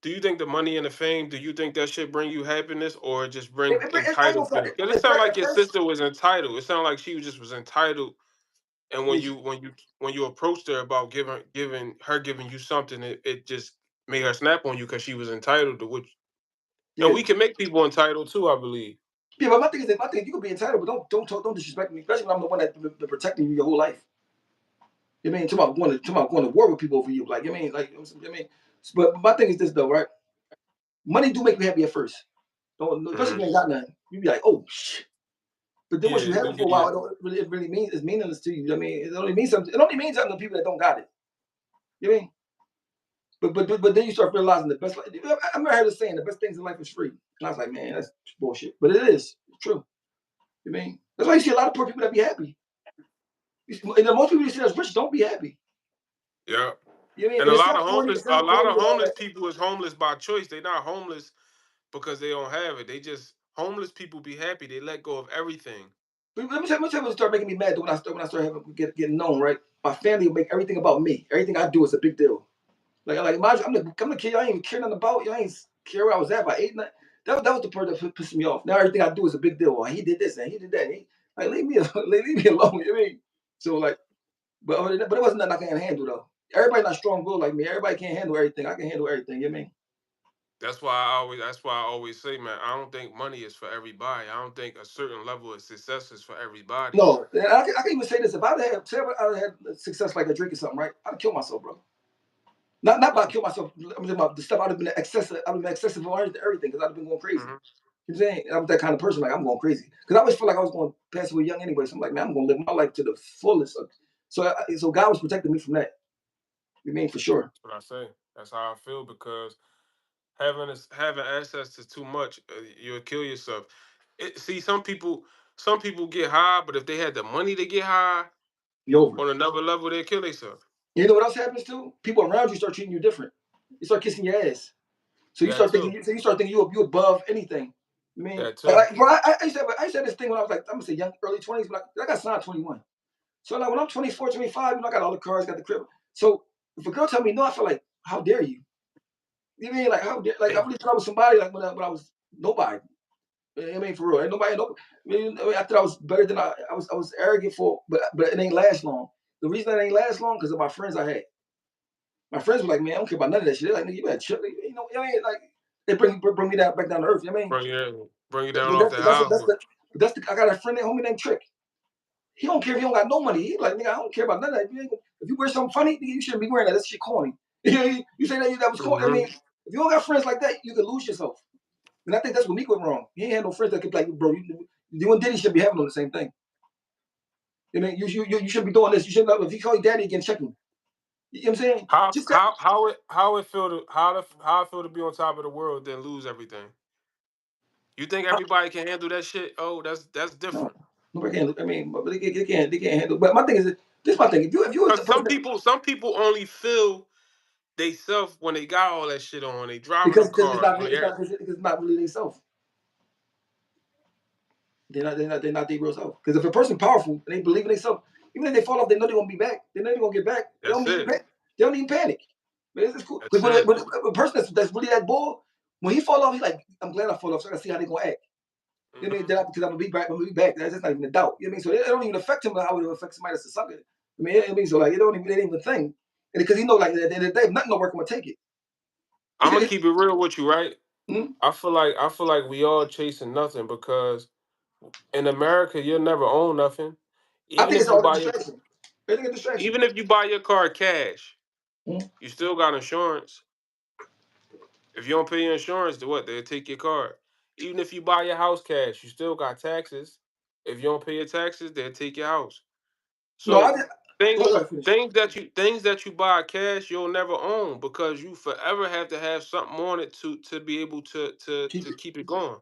and the fame, do you think that should bring you happiness or just bring entitlement? Because it sounded like your sister was entitled. It sounded like she was entitled. And when you approached her about giving you something, it just made her snap on you because she was entitled to which. Yeah. And we can make people entitled too, I believe. Yeah, but my thing is that you can be entitled, but don't disrespect me, especially when I'm the one that's been protecting you your whole life. You know what I mean? Talking about going to war with people over you. Like, you know what I mean? But my thing is this though, right? Money do make you happy at first. Especially if you ain't got nothing. You be like, oh shit. But then once you have it for a while, it really means it's meaningless to you. I mean, it only means something. It only means something to people that don't got it. You know what I mean? But then you start realizing the best. I remember her saying the best things in life is free, and I was like, man, that's bullshit. But it is. It's true. You know what I mean? That's why you see a lot of poor people that be happy. And most people you see that's rich don't be happy. Yeah. You know what I mean? And a lot of homeless people is homeless by choice. They're not homeless because they don't have it. They just homeless people be happy. They let go of everything. But let me tell you what started making me mad when I started getting known, right? My family would make everything about me. Everything I do is a big deal. Like imagine I'm the kid I ain't even care nothing about. I ain't care where I was at by 8, 9. That was the part that pissed me off. Now everything I do is a big deal. Well, he did this and he did that. And like leave me alone. You know what I mean? So like, but it wasn't nothing I can't handle though. Everybody not strong willed like me. Everybody can't handle everything. I can handle everything. You know what I mean? That's why I always say, man, I don't think money is for everybody. I don't think a certain level of success is for everybody. No, I can even say this. If I'd had success like a drink or something, right? I'd kill myself, bro. Not about kill myself. I'm talking about the stuff I'd have been excessive. I'd have been excessive on everything because I'd have been going crazy. You know what I'm saying? I'm that kind of person. Like I'm going crazy because I always feel like I was going to pass away young anyway. So I'm like, man, I'm going to live my life to the fullest. So God was protecting me from that. You mean for sure? That's what I say. That's how I feel because having access to too much, you'll kill yourself. Some people get high, but if they had the money to get high, on another level, they kill themselves. You know what else happens too? People around you start treating you different. You start kissing your ass. So you start thinking you above anything. I mean, I used to have this thing when I was like, I'm gonna say young, early 20s, but I got signed 21. So like when I'm 24, 25, I got all the cars, got the crib. So if a girl tell me no, I feel like, how dare you? You know what I mean? Like how dare, like I really thought I was somebody like when I was nobody. I mean for real, ain't nobody. I thought I was better than I was arrogant for, but it ain't last long. The reason it ain't last long because of my friends I had. My friends were like, man, I don't care about none of that shit. They're like, nigga, you better chill. You know what I mean? Like, They bring me back down to earth. You know what I mean? Bring you down off the house. I got a friend, homie named Trick. He don't care if you don't got no money. He like, nigga, I don't care about none of that. If you wear something funny, nigga, you shouldn't be wearing that. That's shit corny. You say that was corny. I mean, if you don't got friends like that, you can lose yourself. And I think that's what Meek went wrong. He ain't had no friends that could be like, bro, you and Diddy should be having on the same thing. You know, you should be doing this. You shouldn't. If you call your daddy again, check him. You know what I'm saying? How it feel to be on top of the world then lose everything? You think everybody can handle that shit? Oh, that's different. No, nobody can. I mean, but they can't handle. But my thing is, this is my thing. If you some people only feel they self when they got all that shit on. They driving a car. Because it's not really they self. They're not their real self. Because if a person powerful and they believe in themselves, even if they fall off, they know they're gonna be back. They know they're gonna get back. They don't even panic. But it's cool. Because when a person that's really that bull, when he fall off, he's like, I'm glad I fall off, so I can see how they gonna act. You know what I mean? Because I'm gonna be back. That's just not even a doubt. You know what I mean? So it don't even affect him how it would affect somebody that's a sucker. I mean, you know what I mean? So like, it ain't even a thing. And because he know, like, at the end of the day, if nothing don't work, I'm gonna take it. I'm gonna keep it real with you, right? Mm-hmm. I feel like we all chasing nothing because in America you'll never own nothing. I think it's all a distraction. Even if you buy your car cash, you still got insurance. If you don't pay your insurance, they'll take your car. Even if you buy your house cash, you still got taxes. If you don't pay your taxes, they'll take your house. So things that you buy cash, you'll never own because you forever have to have something on it to be able to keep it going.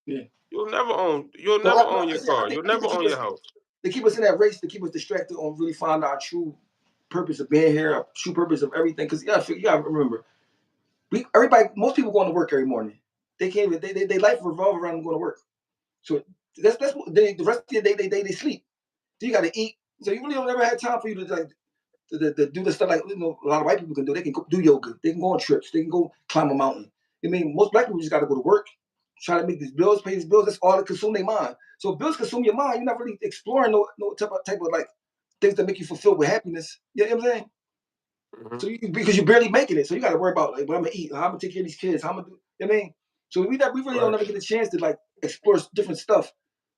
Yeah. You'll never own your car. You'll never own your house. They keep us in that race to keep us distracted on really find our true purpose of being here, our true purpose of everything. Because you gotta remember, most people going to work every morning. They can't even they life revolve around them going to work. So that's what the rest of the day they sleep. So you got to eat. So you really don't ever have time for you to like to do the stuff like a lot of white people can do. They can do yoga. They can go on trips. They can go climb a mountain. I mean, most black people just got to go to work, try to make these bills, pay these bills. That's all that consume their mind. So if bills consume your mind, you're not really exploring no type of like things that make you fulfilled with happiness. You know what I'm saying? Mm-hmm. So because you're barely making it, so you got to worry about like what I'm gonna eat, how I'm gonna take care of these kids, how I'm gonna do. You know what I mean? So we really don't ever get a chance to like explore different stuff.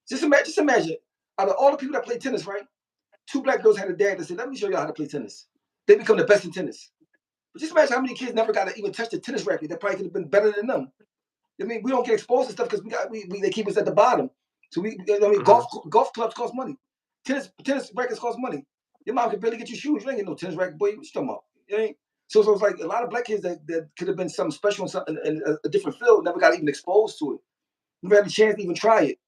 Just imagine, out of all the people that play tennis, right? 2 black girls had a dad that said, "Let me show y'all how to play tennis." They become the best in tennis. But just imagine how many kids never got to even touch the tennis racket that probably could have been better than them. I mean, we don't get exposed to stuff because they keep us at the bottom. So golf clubs cost money. Tennis rackets cost money. Your mom can barely get you shoes. You ain't get no tennis racket, boy. What you talking about? You ain't. So it's like a lot of black kids that could have been something special in something in a different field, never got even exposed to it. Never had the chance to even try it.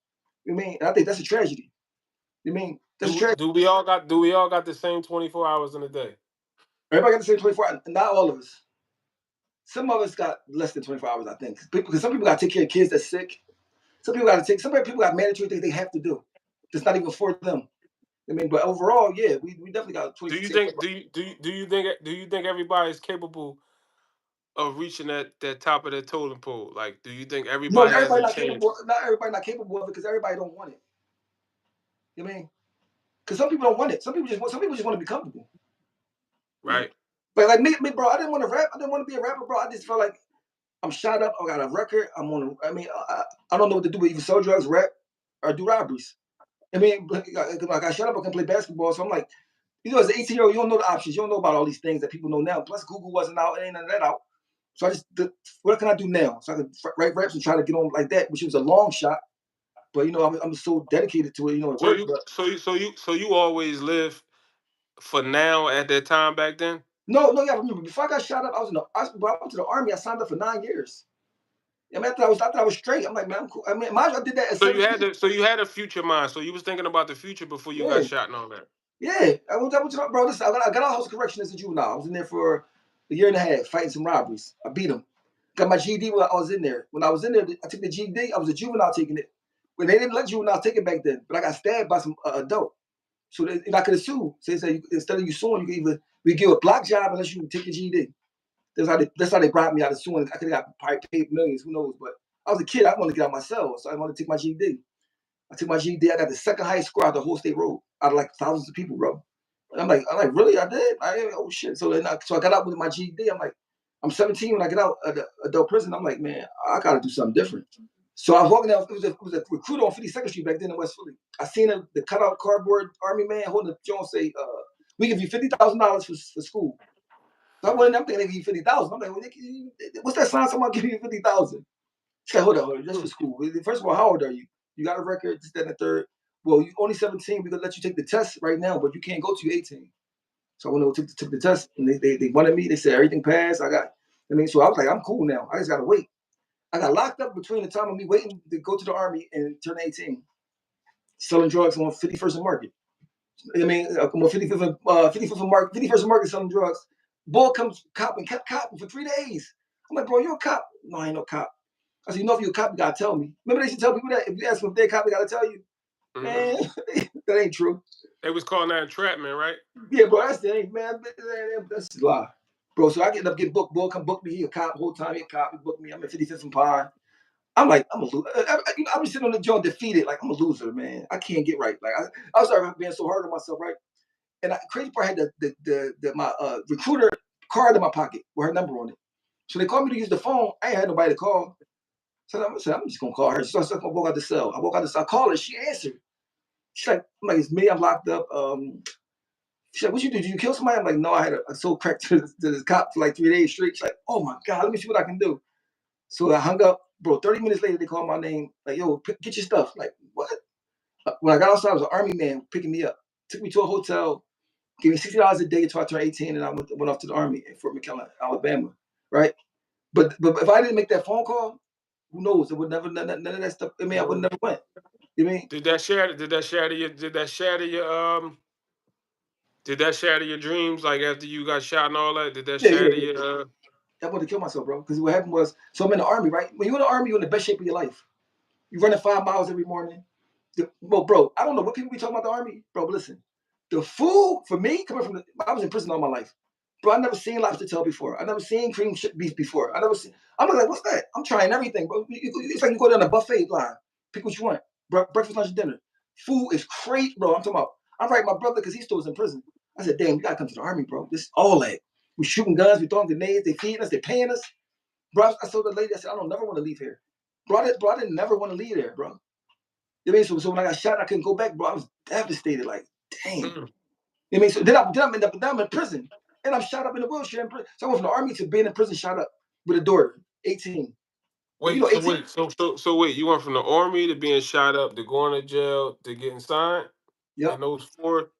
You know what I mean? And I think that's a tragedy. You know what I mean? That's a tragedy. Do we all got the same 24 hours in a day? Everybody got the same 24 hours. Not all of us. Some of us got less than 24 hours, I think. Because some people got to take care of kids that's sick. Some people got mandatory things they have to do. It's not even for them. I mean, but overall, yeah, we definitely got 24 hours. Do you think everybody's capable of reaching that top of the totem pole? Like, do you think everybody has a chance? Not everybody not capable of it because everybody don't want it. You know what I mean? Because some people don't want it. Some people just want to be comfortable. Right. But like me, bro, I didn't want to rap. I didn't want to be a rapper, bro. I just felt like I'm shot up. I got a record. I don't know what to do, but even sell drugs, rap, or do robberies. I mean, I got shut up. I can play basketball. So I'm like, as an 18-year-old, you don't know the options. You don't know about all these things that people know now. Plus, Google wasn't out. Ain't none of that out. So I just, what can I do now? So I could write raps and try to get on like that, which was a long shot. But I'm so dedicated to it. So you always live for now at that time back then? No, yeah. Remember, before I got shot up, I went to the Army. I signed up for 9 years. I mean, after I was straight, I'm like, man, I'm cool. I mean, I did that. So you had a future mind. So you was thinking about the future before you got shot and all that. Yeah, I went to the, bro. Listen, I got out of house correction as a juvenile. I was in there for a year and a half fighting some robberies. I beat them. Got my GED when I was in there. When I was in there, I took the GED. I was a juvenile taking it. When they didn't let juveniles take it back then, but I got stabbed by some adult. So I could have sued. So they said instead of you suing, we give a block job unless you take your GED. That's how they brought me out of suing. I could have got probably paid millions, who knows? But I was a kid. I wanted to get out myself, so I wanted to take my GED. I took my GED. I got the second highest score out the whole state road out of like thousands of people, bro. And I'm like, really? I did? Oh shit! So I got out with my GED. I'm like, I'm 17 when I get out of the adult prison. I'm like, man, I got to do something different. So I was walking down. It was a recruiter on 52nd Street back then in West Philly. I seen the cutout cardboard army man holding the Jones say, "We give you $50,000 for school." So I went in. I'm thinking they give you 50,000. I'm like, well, what's that sign? Someone give you 50,000. She's like, hold on, that's for school. First of all, how old are you? You got a record? This, that, and the third. Well, you only 17. We're gonna let you take the test right now, but you can't go till you're 18. So I went over took the test, and they wanted me. They said everything passed. So I was like, I'm cool now. I just gotta wait. I got locked up between the time of me waiting to go to the army and turn 18, selling drugs on 51st and Market. I mean, on 55th and Market, 51st and Market selling drugs. Boy comes cop and kept copping for 3 days. I'm like, bro, you a cop? No, I ain't no cop. I said, you know, if you're a cop, you gotta tell me. Remember, they should tell people that if you ask them if they're a cop, they gotta tell you. Man, that ain't true. They was calling that entrapment, right? Yeah, bro, that's the ain't, man. That's a lie, bro. So I end up getting booked. Boy, come book me. He a cop whole time. He a cop. He booked me. I'm at 55th and Pine. I'm like, I'm a loser. I'm sitting on the joint defeated, like I'm a loser, man. I can't get right. Like I started being so hard on myself, right? And crazy part, I had my recruiter card in my pocket with her number on it. So they called me to use the phone. I ain't had nobody to call. So I'm just gonna call her. So I walk out the cell. I walk out the cell. I call her. She answered. She's like, it's me. I'm locked up. She's like, what you do? Did you kill somebody? I'm like, no, I had a soul crack to this cop for like 3 days straight. She's like, oh my God, let me see what I can do. So I hung up, bro. 30 minutes later, they called my name. Like, yo, get your stuff. Like, what? When I got outside, it was an army man picking me up. Took me to a hotel, gave me $60 a day until I turned 18, and I went off to the army in Fort McKellar, Alabama. Right? But if I didn't make that phone call, who knows? It would never none of that stuff. I mean, I would never went. You mean? Did that shatter your dreams? Like after you got shot and all that, did that shatter your? I wanted to kill myself, bro. Because what happened was, so I'm in the army, right? When you're in the army, you're in the best shape of your life. You're running 5 miles every morning. Well, bro, I don't know what people be talking about the army, bro. But listen, the food for me coming from I was in prison all my life, bro. I never seen lobster tail before. I never seen cream beef before. I'm like, what's that? I'm trying everything, bro. It's like you go down a buffet line, pick what you want, breakfast, lunch, dinner. Food is crazy, bro. I'm talking about. I'm writing my brother because he still was in prison. I said, damn, you gotta come to the army, bro. This is all that. We shooting guns, we throwing grenades, they feeding us, they paying us. Bro, I told the lady, I said, I don't never want to leave here. Bro, I didn't never want to leave there, bro. You know, so when I got shot, I couldn't go back, bro. I was devastated, like, dang. You know what I mean? So then I'm in prison. And I'm shot up in a wheelchair in prison. So I went from the army to being in prison shot up with a daughter, 18. Wait, you know, 18? So wait, you went from the army to being shot up to going to jail to getting signed? Yep. And those 4?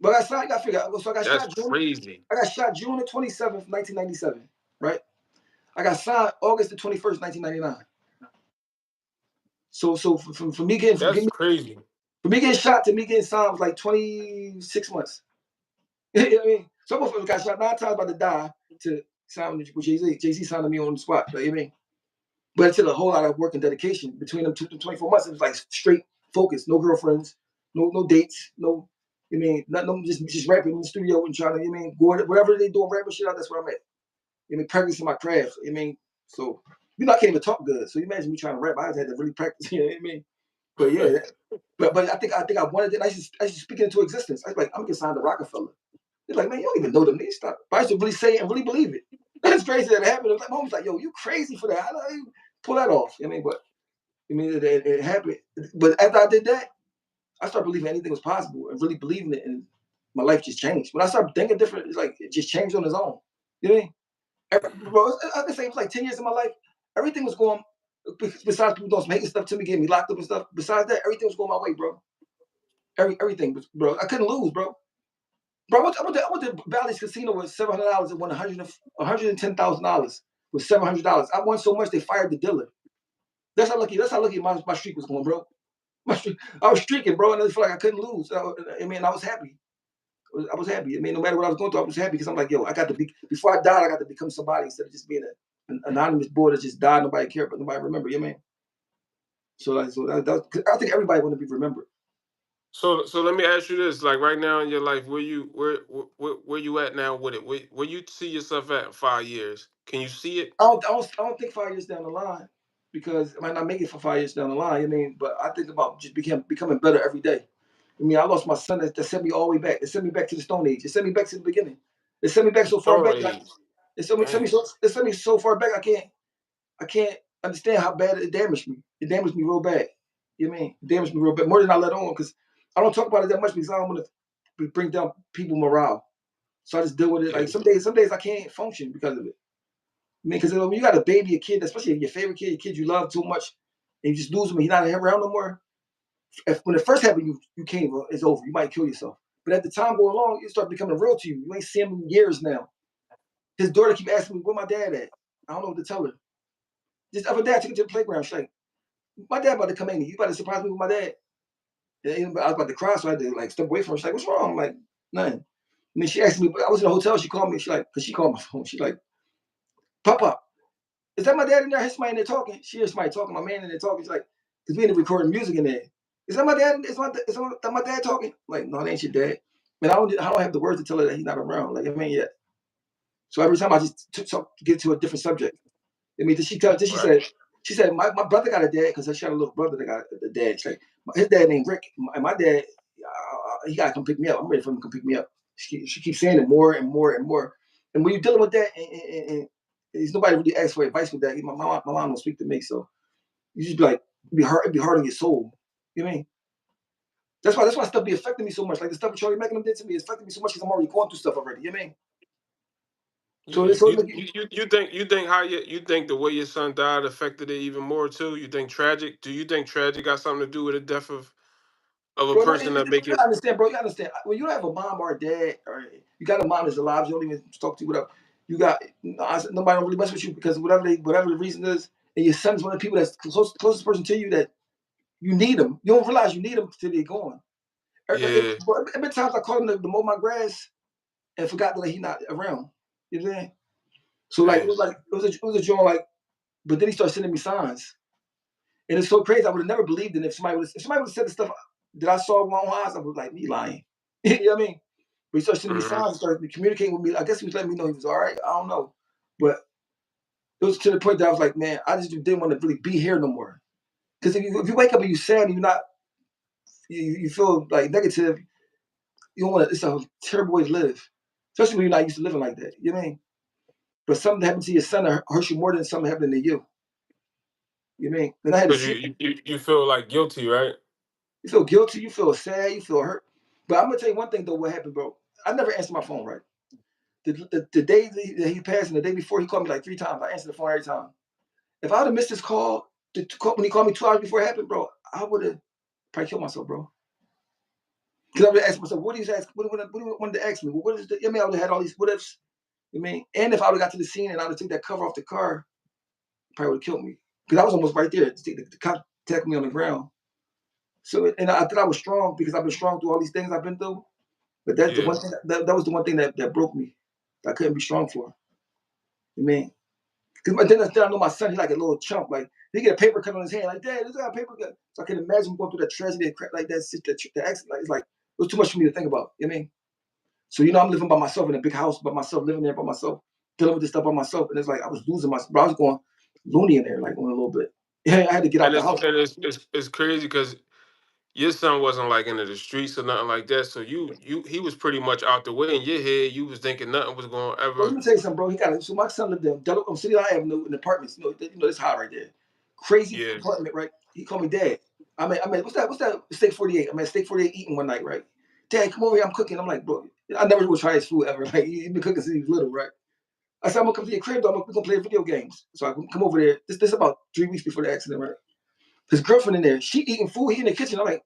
But I got signed, I figured. So I got That's shot June. Crazy. I got shot June the 27th, 1997, right? I got signed August the 21st, 1999. So for me getting crazy. For me getting shot to me getting signed was like 26 months. You know what I mean? Some of us got shot 9 times about to die to sign with Jay-Z. Jay-Z signed me on the spot. You know what I mean? But it took a whole lot of work and dedication between them 24 months. It was like straight focus, no girlfriends, no dates, no. You know what I mean? Just rapping in the studio and trying to. You know what I mean? Go whatever they doing rapping shit out. That's where I'm at. You know, practicing my craft. You know what I mean? So I can't even talk good. So you imagine me trying to rap. I had to really practice. You know what I mean? But yeah, but I think I wanted it. I should speak it into existence. I was like, I'm gonna get signed to Rockefeller. They're like, man, you don't even know them. They stop. But I used to really say it and really believe it. It's crazy that it happened. Like, mom's like, yo, you crazy for that? How do you pull that off? I mean, but it happened. But after I did that, I started believing anything was possible and really believing it, and my life just changed. When I started thinking different, it's like it just changed on its own. You know what I mean? Bro, I can say it was like 10 years of my life. Everything was going. Besides people doing some hating stuff to me, getting me locked up and stuff. Besides that, everything was going my way, bro. Everything, bro. I couldn't lose, bro. Bro, I went to Bally's Casino with $700 and won $110,000 with $700. I won so much they fired the dealer. That's how lucky my streak was going, bro. I was streaking, bro, and I felt like I couldn't lose. I was happy. I was happy. I mean, no matter what I was going through, I was happy because I'm like, yo, I got to be. Before I died, I got to become somebody instead of just being an anonymous boy that just died. Nobody cared, but nobody remember. You know what I mean? So I think everybody want to be remembered. So let me ask you this: like right now in your life, where you at now with it? Where you see yourself at in 5 years? Can you see it? I don't think 5 years down the line, because I might not make it for 5 years down the line. I mean, but I think about just becoming better every day. I mean, I lost my son. That sent me all the way back. It sent me back to the Stone Age. It sent me back to the beginning. It sent me back so far back. It sent me so far back. I can't understand how bad it damaged me. It damaged me real bad. You know what I mean? It damaged me real bad, more than I let on, because I don't talk about it that much because I don't want to bring down people morale. So I just deal with it. Like some days I can't function because of it. I mean, because when you got a baby, a kid, especially your favorite kid, your kid you love too much, and you just lose him, and he's not around no more. When it first happened, you can't. It's over. You might kill yourself. But at the time going along, it started becoming real to you. You ain't seen him in years now. His daughter keep asking me, "Where my dad at?" I don't know what to tell her. Just other day, I took her to the playground. She's like, "My dad about to come in. You about to surprise me with my dad?" And I was about to cry, so I had to like step away from her. She's like, "What's wrong?" I'm like, "Nothing." And then she asked me, I was in a hotel. She called me. She like, because she called my phone. She like, "Papa, is that my dad in there?" I hear somebody in there talking. She hears somebody talking. My man in there talking. She's like, because we in there recording music in there. Is that my dad? Is that my dad talking? I'm like, no, it ain't your dad. Man, I don't have the words to tell her that he's not around. Like, I mean, yeah. So every time I just get to a different subject. I mean, she said, my brother got a dad because she had a little brother that got a dad. She's like, his dad named Rick, and my dad, he got to come pick me up. I'm ready for him to come pick me up. She keeps saying it more and more and more. And when you're dealing with that, and there's nobody really asks for advice with that. My mom don't speak to me, so you just be like, it'd be hard on your soul. You know what I mean? That's why stuff be affecting me so much. Like the stuff Charlie Magnum did to me is affecting me so much because I'm already going through stuff already. You know what I mean? So You think the way your son died affected it even more too? You think tragic? Do you think tragic got something to do with the death of a person that make you it? gotta understand, bro. You gotta understand. When you don't have a mom or a dad, or you got a mom that's alive, you don't even talk to you, whatever. You got nobody don't really mess with you because whatever the reason is, and your son's one of the people that's closest person to you that you need them. You don't realize you need them till they're gone. Yeah. Every times I called him to mow my grass and forgot that he's not around. You know what I'm saying? So like it was a joint like, but then he started sending me signs. And it's so crazy. I would have never believed it if somebody would have said the stuff that I saw with my own eyes. I was like, me lying. You know what I mean? But he started sending me signs, started communicating with me. I guess he was letting me know he was all right. I don't know. But it was to the point that I was like, man, I just didn't want to really be here no more. Because if you wake up and you're sad and you're not, you feel like negative, you don't want to, it's a terrible way to live. Especially when you're not used to living like that. You know what I mean? But something happened to your son that hurts you more than something happened to you. You know what I mean? And I had to Because see. you feel like guilty, right? You feel guilty, you feel sad, you feel hurt. But I'm gonna tell you one thing though, what happened, bro. I never answered my phone right. The day that he passed and the day before, he called me like 3 times. I answered the phone every time. If I would have missed his call, when he called me 2 hours before it happened, bro, I would have probably killed myself, bro. Because I would have asked myself, what do you ask? What do you wanted to ask me? Well, what is the? I mean, I would have had all these what ifs. You mean? And if I would have got to the scene and I would have took that cover off the car, probably would have killed me. Because I was almost right there. The cop tacked me on the ground. So, and I thought I was strong because I've been strong through all these things I've been through. But that's the one thing that was the one thing that broke me. I couldn't be strong for. You mean? Because then I know my son, he's like a little chump. Like he get a paper cut on his hand, like Dad, this got a paper cut. So I can imagine going through that tragedy, like that, the accident. Like, it's like it was too much for me to think about. You know what I mean? So I'm living by myself in a big house by myself, living there by myself, dealing with this stuff by myself, and it's like I was losing my. Bro, I was going loony in there, like on a little bit. Yeah, I had to get out the house. It's crazy because your son wasn't like into the streets or nothing like that. So he was pretty much out the way in your head. You was thinking nothing was going to Bro, ever. let me tell you something, bro. So my son lived in City Line Avenue in apartments. It's hot right there. Crazy apartment, right? He called me Dad. I mean, what's that? Steak 48. I'm at Steak 48 eating one night, right? Dad, come over here. I'm cooking. I'm like, bro, I never would try his food ever. Like, he's been cooking since he was little, right? I said, I'm gonna come to your crib, though. We're gonna play video games. So I come over there. This about 3 weeks before the accident, right? His girlfriend in there, she eating food. He in the kitchen. I'm like,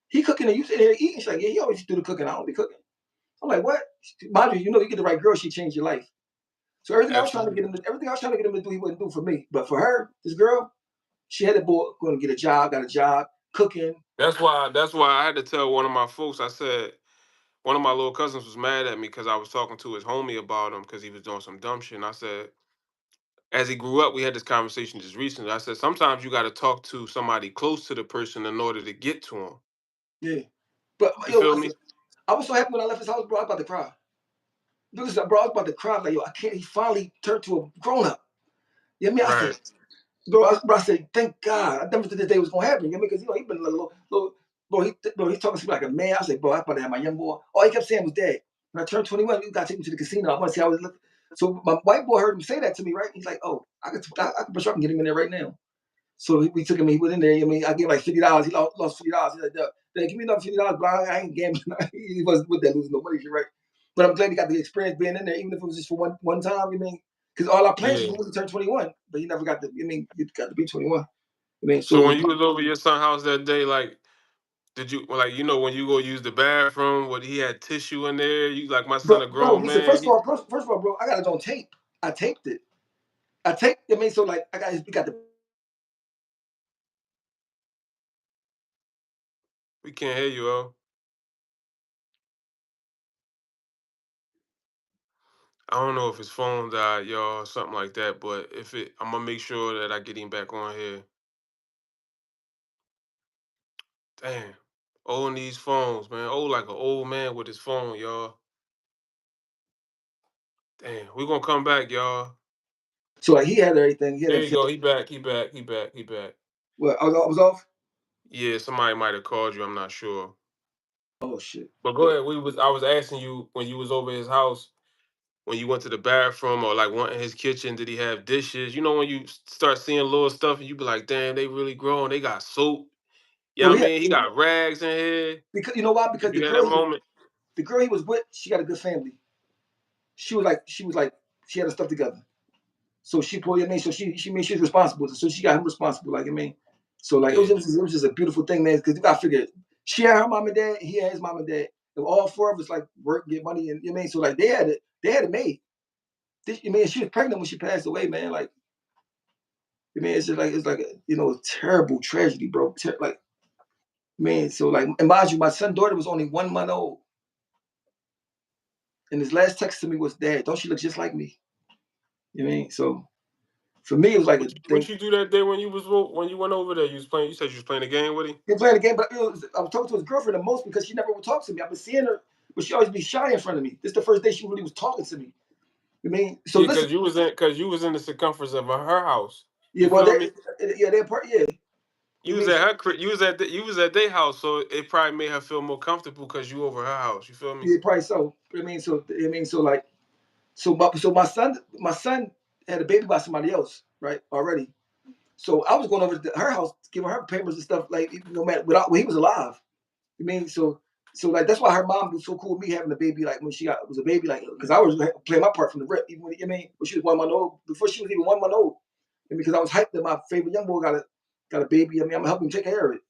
he cooking and you sitting there eating. She's like, yeah, he always do the cooking. I don't be cooking. I'm like, what? Mind you get the right girl, she changed your life. So everything I was trying to get him to do, he wouldn't do for me. But for her, this girl, she had a boy going to get a job, got a job, cooking. That's why I had to tell one of my folks. I said one of my little cousins was mad at me because I was talking to his homie about him because he was doing some dumb shit. And I said, as he grew up, we had this conversation just recently. I said, sometimes you got to talk to somebody close to the person in order to get to him. Yeah. But you feel me? I was so happy when I left his house, bro. I was about to cry. Because, bro, I was about to cry. Like, I can't. He finally turned to a grown up. You know what I mean? Right. I said, thank God. I never thought this day was going to happen. You know what I mean? Because, he been a little, he's talking to me like a man. I said, bro, I'm about to have my young boy. All he kept saying was, Dad, when I turned 21, you got to take me to the casino. I want to see how it look. So my white boy heard him say that to me, right? He's like, "Oh, I can push up and get him in there right now." So we took him. He went in there. I mean, I gave him like $50. He lost $50. He's like, "Dad, give me another $50, but I ain't gambling." He wasn't with that losing no money, right? But I'm glad he got the experience being in there, even if it was just for one time. You mean, because all our plans was to turn 21, but he never got to. You got to be 21. I mean, so when you was over your son's house that day, like, did you like when you go use the bathroom? What he had tissue in there? You like my son a bro, grown listen. man. First of all, bro, I got it on tape. I taped it. I mean, so like we got the. We can't hear you, oh. I don't know if his phone died, y'all, or something like that. But if it, I'm gonna make sure that I get him back on here. Damn, owning these phones, man. Oh, like an old man with his phone, y'all. Damn, we gonna come back, y'all. So like he had everything. He had There that you film. go. He back. He back. He back. He back. What? I was off. Yeah, somebody might have called you. I'm not sure. Oh shit. But go ahead. I was asking you when you was over his house, when you went to the bathroom or like went in his kitchen, did he have dishes? You know, when you start seeing little stuff and you be like, damn, they really grown. They got soap. You know what I mean? He got rags in here. Because you know why? Because You had that moment. the girl he was with, she got a good family. She was like she had her stuff together. So she pulled. I mean, so she made she's responsible. So she got him responsible. Like I mean, so like Yeah. it was just a beautiful thing, man. Because you got to figure, she had her mom and dad, he had his mom and dad. And all four of us like work, get money, and you know what I mean. So like they had it made. I mean, she was pregnant when she passed away, man. Like I mean, it's just like a terrible tragedy, bro. Like man, so like, and mind you, my son's daughter was only 1 month old, and his last text to me was, "Dad, don't she look just like me?" You know what I mean? So for me, it was like a thing. What you do that day when you went over there? You was playing. You said you was playing a game with him. He playing the game, but I was talking to his girlfriend the most because she never would talk to me. I've been seeing her, but she always be shy in front of me. This is the first day she really was talking to me. You mean? So Yeah, listen. because you was in the circumference of her house. Yeah, You well, feel me? they're part. Yeah. You was at her. You was at their house, so it probably made her feel more comfortable because you over her house. You feel me? Yeah, probably so. So like, my son had a baby by somebody else, right? Already. So I was going over to her house, giving her papers and stuff, like no matter when he was alive. You mean so like that's why her mom was so cool with me having a baby like when she was a baby like because I was playing my part from the rip even when you mean when she was 1 month old before she was even 1 month old and because I was hyped that my favorite young boy got a baby. I mean I'm helping take care of it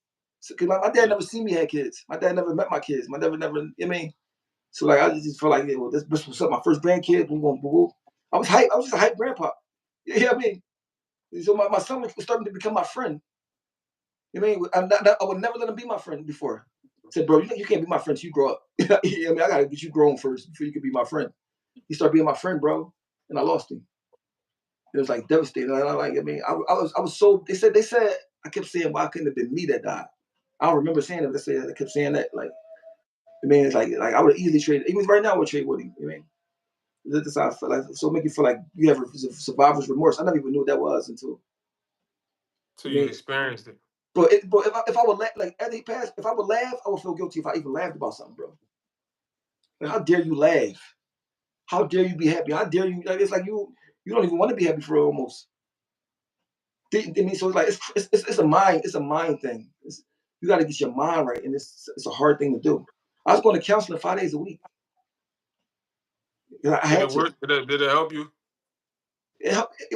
because my dad never seen me have kids. My dad never met my kids. My never. I mean so like I just felt like well this was my first grandkid. Boom boom boom. I was hyped. I was just a hyped grandpa. You know what I mean? So my son was starting to become my friend. You know what I mean? I would never let him be my friend before. I said, bro, you can't be my friend till you grow up. You know what I mean, I gotta get you grown first before you can be my friend. He started being my friend, bro, and I lost him. It was like devastating. I was so. They said I kept saying, why couldn't it have been me that died? I don't remember saying it. But I kept saying that. Like, I mean, it's like I would easily trade. Even right now, I would trade with him. You know what I mean? That's how I feel like. So make you feel like you have a survivor's remorse. I never even knew what that was until. So I you mean, experienced it. but if I would like as he passed, if I would laugh, I would feel guilty if I even laughed about something, bro. Like, how dare you laugh? How dare you be happy? How dare you? Like, it's like you don't even want to be happy for real, almost. I mean, so it's like it's a mind thing. You got to get your mind right, and it's a hard thing to do. I was going to counseling 5 days a week. I Did had it to. work? Did it help you?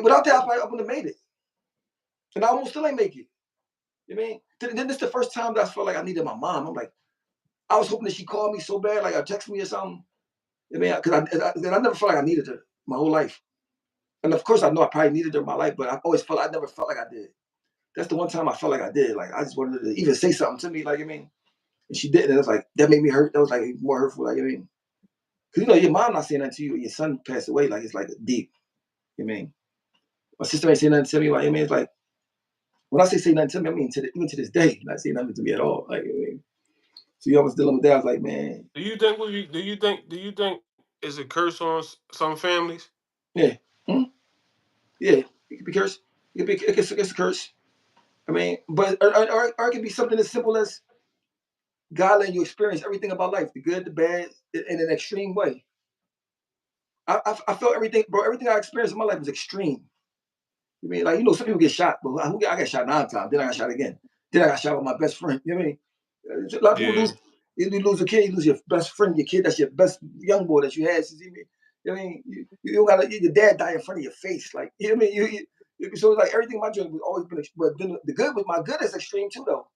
Without that, I wouldn't have made it, and I almost still ain't make it. You know what I mean? Then this is the first time that I felt like I needed my mom. I'm like, I was hoping that she called me so bad, like or text me or something. I mean, because I never felt like I needed her my whole life. And of course, I know I probably needed her in my life, but I never felt like I did. That's the one time I felt like I did. Like I just wanted her to even say something to me. Like I mean, and she didn't. And it was like that made me hurt. That was like more hurtful. Like I mean, because your mom not saying that to you, and your son passed away. Like it's like deep. You know what I mean, my sister ain't saying nothing to me. Like I mean, it's like when I say nothing to me, I mean even to this day, not saying nothing to me at all. Like I mean, so you always dealing with that. I was like, man, Do you think is a curse on some families? yeah, hmm? Yeah, it could be cursed. It's a curse. I mean, but or it could be something as simple as God letting you experience everything about life, the good, the bad, in an extreme way. I felt everything, bro. Everything I experienced in my life was extreme. You mean, like, some people get shot, but I got shot 9 times. Then I got shot again. Then I got shot with my best friend. You know what I mean? A lot of people lose. You lose a kid, you lose your best friend, your kid. That's your best young boy that you had. You know what I mean? You don't gotta. Your dad die in front of your face, like, you know what I mean? So it's like everything in my journey was always been, but then the good with my good is extreme too, though.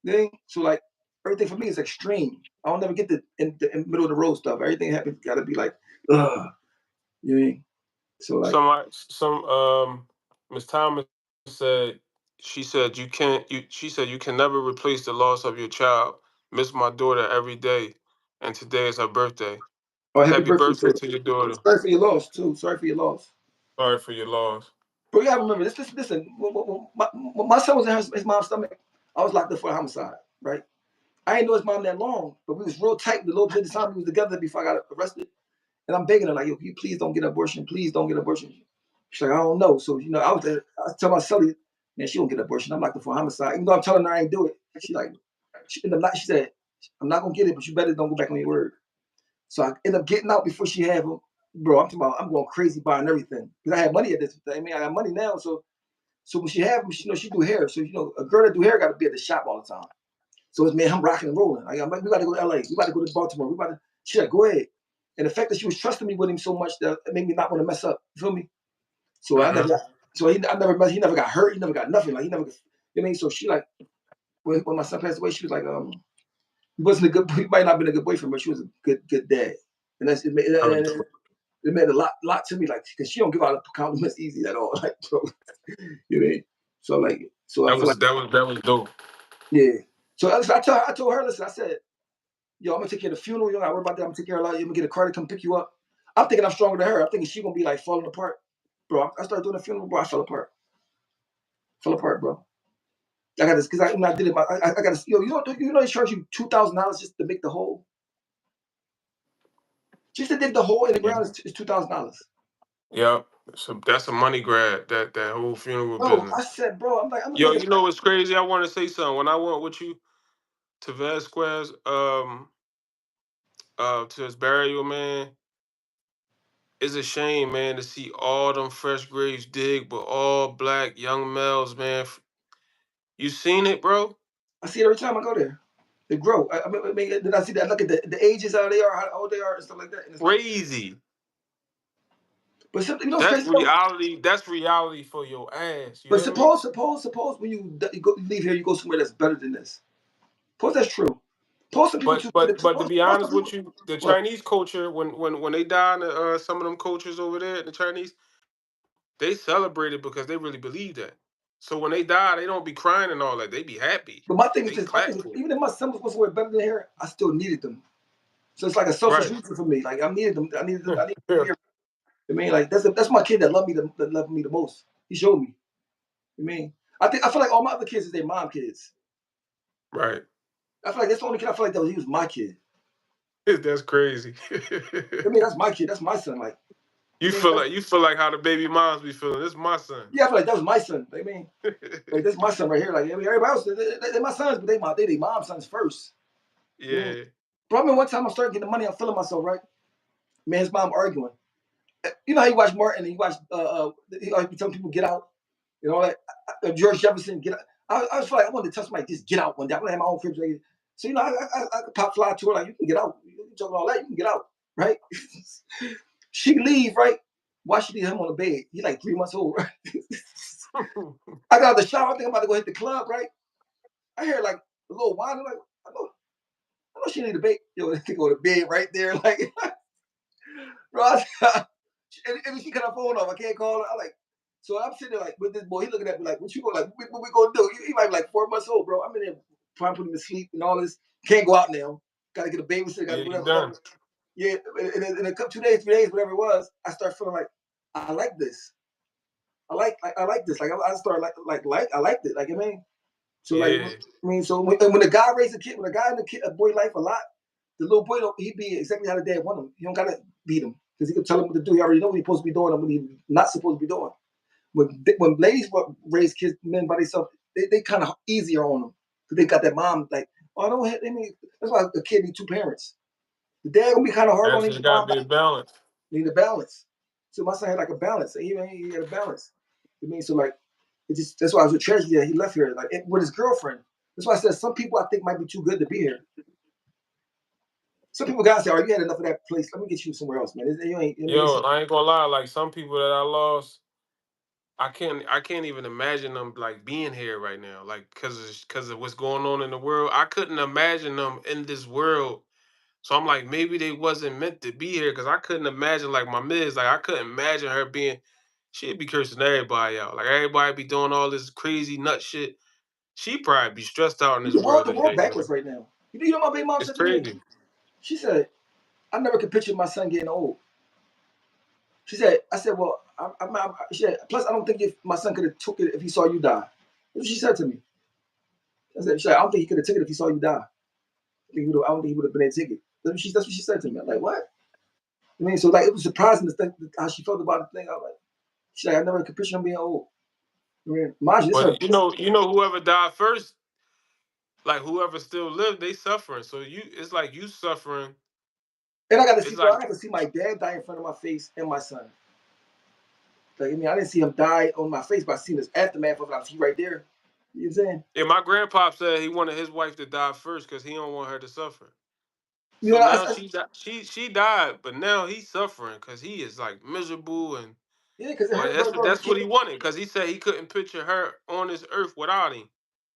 You know what I mean? So like everything for me is extreme. I don't never get in middle of the road stuff. Everything happens gotta be like, ugh. You know what I mean? So like, Miss Thomas said, she said you can never replace the loss of your child. Miss my daughter every day, and today is her birthday. oh, happy Happy birthday birthday to to your daughter. sorry for your loss too. Sorry for your loss. Sorry for your loss. Bro, you gotta remember this. Listen, when my son was in his mom's stomach, I was locked up for a homicide, right? I didn't know his mom that long, but we was real tight the little bit of time we was together before I got arrested. And I'm begging her, like, yo, you please don't get an abortion. Please don't get an abortion. She's like, I don't know. So, I was telling my Sully, man, she won't get an abortion. I'm locked up for homicide. Even though I'm telling her I ain't do it. She like, in the night, she said, I'm not gonna get it, but you better don't go back on your word. So I ended up getting out before she had him. Bro, I'm talking about, I'm going crazy buying everything. Because I had money at this thing. I mean, I got money now. So when she have him, she do hair. So, a girl that do hair got to be at the shop all the time. So it's me, I'm rocking and rolling. Like, I'm like, we got to go to LA. We got to go to Baltimore. She like, go ahead. And the fact that she was trusting me with him so much that it made me not want to mess up. You feel me? So I never, he never got hurt. He never got nothing. Like, he never, you know what I mean? So she like, when my son passed away, she was like, he wasn't a good, he might not have been a good boyfriend, but she was a good dad. And it meant a lot to me, like, because she don't give out compliments easy at all. Like, bro, you know what I mean? So like, I feel like that was dope. yeah. So I told her, listen, I said, yo, I'm gonna take care of the funeral. You don't gotta worry about that. I'm gonna take care of a lot. I'm gonna get a car to come pick you up. I'm thinking I'm stronger than her. I'm thinking she gonna be like falling apart, bro. I started doing the funeral, bro. I fell apart, bro. I got this because I did it. I got this. Yo, they charge you $2,000 just to make the hole. Just to dig the hole in the ground is $2,000. Yep. So that's a money grab. That whole funeral No, business. I said, bro, I'm Yo, thinking. you know what's crazy? I want to say something. When I went with you to Vasquez, to his burial, man, it's a shame, man, to see all them fresh graves dig, but all black young males, man. You seen it, bro? I see it every time I go there. They grow. I mean, then I see that. Look at the ages, how they are, how old they are, and stuff like that. And it's Crazy. but something, what's That's crazy though? reality. That's reality for your ass. You But hear me? suppose when you leave here, you go somewhere that's better than this. Suppose that's true. Suppose some people too. But to be Suppose some honest with people. you, the What? Chinese culture, when they die in some of them cultures over there, the Chinese, they celebrate it because they really believe that. So when they die, they don't be crying and all that. They be happy. But my thing is They this. My clap thing is, for it. even if my son was somewhere better than here, I still needed them. So it's like a selfish Right. reason for me. Like I needed them. I needed them Yeah. here. I mean, like that's my kid that loved me the most. He showed me. I mean, I feel like all my other kids is their mom kids. Right. I feel like that's the only kid I feel like he was my kid. That's crazy. I mean, that's my kid. That's my son. Like, I You mean, feel like how the baby moms be feeling. This is my son. yeah, I feel like that was my son. I mean, like that's my son right here. Like I mean, everybody else, they're my sons, but they mom sons first. Yeah. Bro, I mean, one time I started getting the money, I'm feeling myself, right? Man, his mom arguing. You know how you watch Martin and you watch, he always be telling people get out, you know, like George Jefferson, get out. I was like, I wanted to tell somebody, just get out one day. I want to have my own crib. So, I could pop fly to her, like, you can get out. You talking all that, you can get out, right? She leave, right? Why she leave him on the bed? He's like 3 months old, right? I got out the shower, I think I'm about to go hit the club, right? I hear like a little whine, I'm like, I know she need a bed. Yo, they go to bed right there, like, bro. And she cut her phone off. I can't call her. I like, so I'm sitting there like with this boy. He looking at me like, what you going like? What we gonna do? He might be like 4 months old, bro. I'm in there trying to put him to sleep and all this. Can't go out now. Got to get a babysitter. Got to Yeah, do you whatever. done. Yeah, in a couple 2 days, 3 days, whatever it was, I start feeling like I like this. I like this. Like I started I liked it. Like I mean, so like Yeah. I mean, so when a guy raised a kid, when a guy in a boy life a lot, the little boy he be exactly how the dad want him. He don't gotta beat him because he can tell him what to do. He already know what he's supposed to be doing and what he's not supposed to be doing. When ladies raise kids, men by themselves, they kind of easier on them because they got that mom like, oh, I don't hit. I mean, that's why a kid need 2 parents. The dad gonna be kind of hard on That's him. just The gotta mom, be a balance. You need a balance. So my son had like a balance. He had a balance. I mean, so like, that's why I was with tragedy that he left here, like with his girlfriend. That's why I said some people I think might be too good to be here. Some people gotta say, "Oh, you had enough of that place. Let me get you somewhere else, man." You ain't, Yo, I ain't gonna lie. Like some people that I lost, I can't even imagine them like being here right now. Like because of what's going on in the world, I couldn't imagine them in this world. So I'm like, maybe they wasn't meant to be here because I couldn't imagine like my miss. Like I couldn't imagine her being. She'd be cursing everybody out. Like everybody be doing all this crazy nut shit. She probably be stressed out in this world the today, world man. backwards right now. You know what my baby mom It's said to me? crazy. She said, "I never could picture my son getting old." She said, "I said, well, she said, plus I don't think if my son could have took it if he saw you die." That's what she said to me. She said, "I don't think he could have taken it if he saw you die. I don't think he would have been able to take it." That's what she said to me. I'm like, what? I mean, so like it was surprising to think how she felt about the thing. I was like, she's like, "I never could picture him being old." I mean, mind you, this her. But whoever died first, like whoever still lived, they suffering. So it's like you suffering. And I got to see, It's bro. I like, got to see my dad die in front of my face and my son. Like, I mean, I didn't see him die on my face, but I seen his aftermath of it. I was right there. You know what I'm saying? yeah, my grandpa said he wanted his wife to die first because he don't want her to suffer. You So know, now she died, but now he's suffering because he is like miserable and. yeah, because it But hurt, bro. He that's what can't. he wanted because he said he couldn't picture her on this earth without him,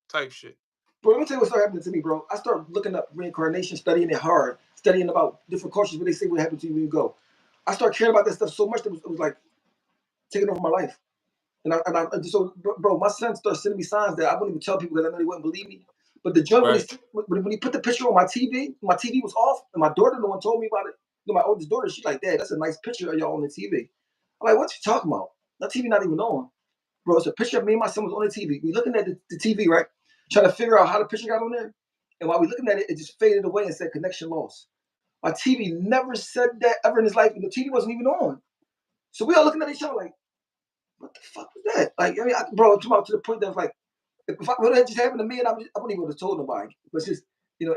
type shit. Bro, let me tell you what started happening to me, bro. I started looking up reincarnation, studying it hard, studying about different cultures, what they say what happened to you when you go. I started caring about that stuff so much that it was like taking over my life. So, bro, my son started sending me signs that I wouldn't even tell people because I know they wouldn't believe me. But the joint Right. when he put the picture on my TV was off, and my daughter, the one told me about it. You know, my oldest daughter, she's like, "Dad, that's a nice picture of y'all on the TV." I'm like, "What you talking about? That TV not even on, bro. It's a picture of me and my son was on the TV. We looking at the TV, right? Trying to figure out how the picture got on there. And while we looking at it, it just faded away and said connection lost. My TV never said that ever in his life, and the TV wasn't even on. So we all looking at each other like, what the fuck was that? Like, I mean, bro, to the point that like, if would that just happened to me, and I wouldn't even have told nobody. But it's just,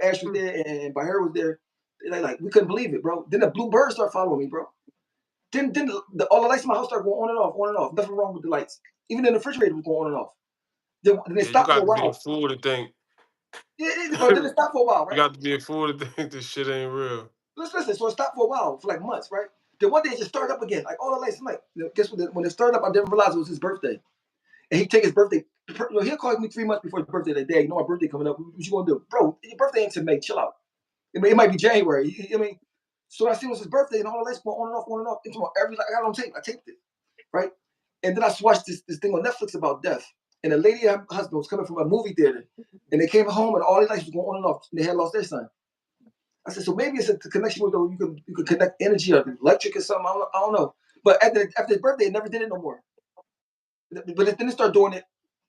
Ash was there and Bahir was there. Like we couldn't believe it, bro. Then the blue bird started following me, bro. Then all the lights in my house started going on and off, on and off. Nothing wrong with the lights. Even in the refrigerator was going on and off. Then they Yeah, you stopped for got a to be a while. fool to think. Yeah, bro. Then it stopped for a while, You right? got to be a fool to think this shit ain't real. Listen. So it stopped for a while, for like months, right? Then one day it just started up again, like all the lights. I'm like, guess what? When it started up, I didn't realize it was his birthday. And he'd take his birthday. He'll call me 3 months before his birthday. Like, "Dad, you know my birthday coming up. What you gonna do, bro? Your birthday ain't till May. Chill out. It might be January. I mean, so I see it was his birthday, and all the lights going on and off, on and off. Every I got it on tape. I taped it, right? And then I watched this thing on Netflix about death. And the lady and her husband was coming from a movie theater, and they came home, and all the lights was going on and off. And they had lost their son. I said, so maybe it's a connection with you can connect energy or electric or something. I don't know. But after his birthday, it never did it no more. But then it started doing it.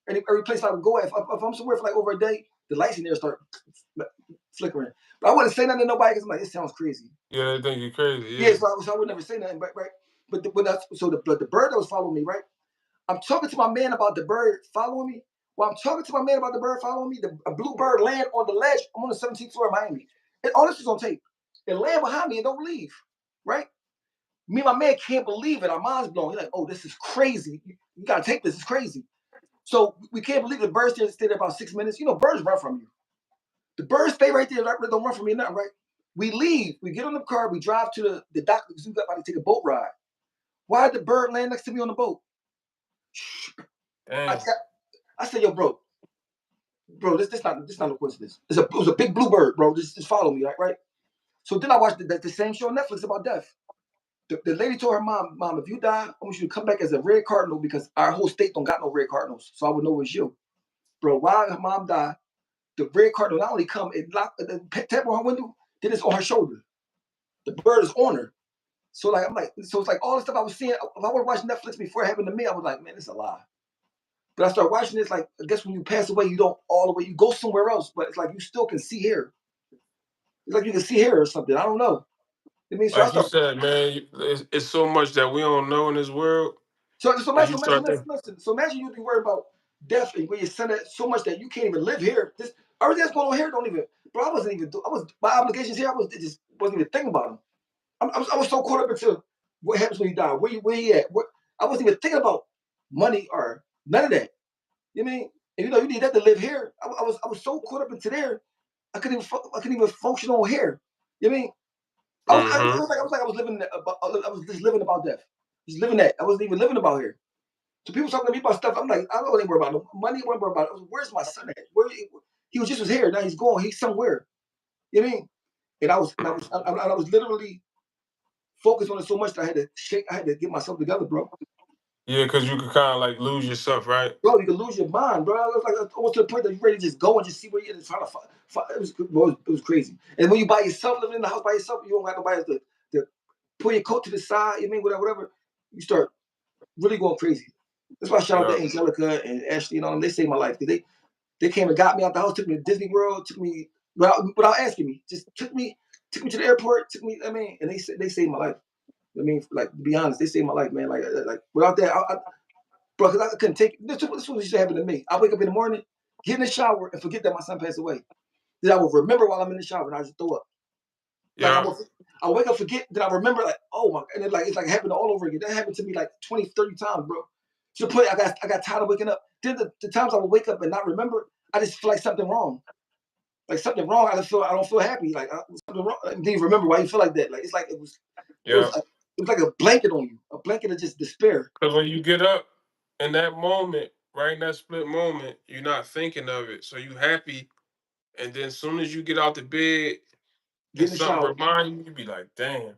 Every place I would go, if I'm somewhere for like over a day, the lights in there start flickering. But I wouldn't say nothing to nobody because I'm like, it sounds crazy. Yeah, they think you're crazy. Yeah, Yeah. so I would never say nothing, right? But the bird that was following me, right? I'm talking to my man about the bird following me. While I'm talking to my man about the bird following me, a blue bird land on the ledge. I'm on the 17th floor of Miami. And all this is on tape. It land behind me and don't leave, right? Me and my man can't believe it. Our minds blown. He's like, oh, this is crazy. You gotta take this. It's crazy. So we can't believe the birds stay there about 6 minutes. Birds run from you. The birds stay right there. Don't run from me nothing, right? We leave. We get on the car. We drive to the doctor because we got about to take a boat ride. Why did the bird land next to me on the boat? Damn. I said, yo, bro, this not no coincidence. It was a big blue bird, bro. Just follow me, right? So then I watched the same show on Netflix about death. The lady told her mom, if you die, I want you to come back as a red cardinal because our whole state don't got no red cardinals. So I would know it's you. Bro, why her mom died, the red cardinal not only come, it locked, tap on her window, then it's on her shoulder. The bird is on her. So like, so it's like all the stuff I was seeing. If I would watch Netflix before it happened to me, I was like, man, it's a lie. But I started watching this, like, I guess when you pass away, you don't all the way, you go somewhere else, but it's like you still can see here. It's like you can see here or something. I don't know. I mean, so I Like you start. said, man, it's so much that we don't know in this world. So And you imagine, start thinking, listen. So imagine you be worried about death and where you send it so much that you can't even live here. This everything that's going on here don't even. Bro, I wasn't even. I was my obligations here. It just wasn't even thinking about them. I was so caught up into what happens when you die? Where you at? What I wasn't even thinking about money or none of that. You know what I mean? And you know, you need that to live here. I was so caught up into there, I couldn't even function on here. You know what I mean? Mm-hmm. I was like I was living about, I was just living about death. Just living that. I wasn't even living about here. So people talking to me about stuff. I'm like, I don't even worry about no money. I don't worry about it. Where's my son at? Where he was here. Now he's gone. He's somewhere. You know what I mean? And I was literally focused on it so much that I had to shake. I had to get myself together, bro. Yeah, because you could kind of like lose yourself, right? Bro, you can lose your mind, bro. It was like almost to the point that you ready to just go and just see where you're trying to find. It was crazy. And when you by yourself, living in the house by yourself, you don't got nobody to pull your coat to the side. You know what I mean? Whatever. You start really going crazy. That's why I shout out Yeah. to Angelica and Ashley and all them. They saved my life. They came and got me out the house, took me to Disney World, took me without asking me, just took me to the airport, took me. I mean, and they saved my life. I mean, like to be honest, they saved my life, man. Like without that, bro, because I couldn't take it. This was used to happen to me. I wake up in the morning, get in the shower, and forget that my son passed away. Then I will remember while I'm in the shower, and I just throw up. Like Yeah. I wake up, forget, then I remember, like, oh my, and it's like happened all over again. That happened to me like 20, 30 times, bro. To the point I got tired of waking up. Then the times I would wake up and not remember, I just feel like something wrong. Like something wrong. I don't feel happy. Like something wrong. And then you remember why you feel like that. Like it's like Yeah. it was like a blanket on you, a blanket of just despair. Because when you get up in that moment, right in that split moment, you're not thinking of it. So you happy. And then as soon as you get out the bed Get and in the something shower, remind you, you be like, damn.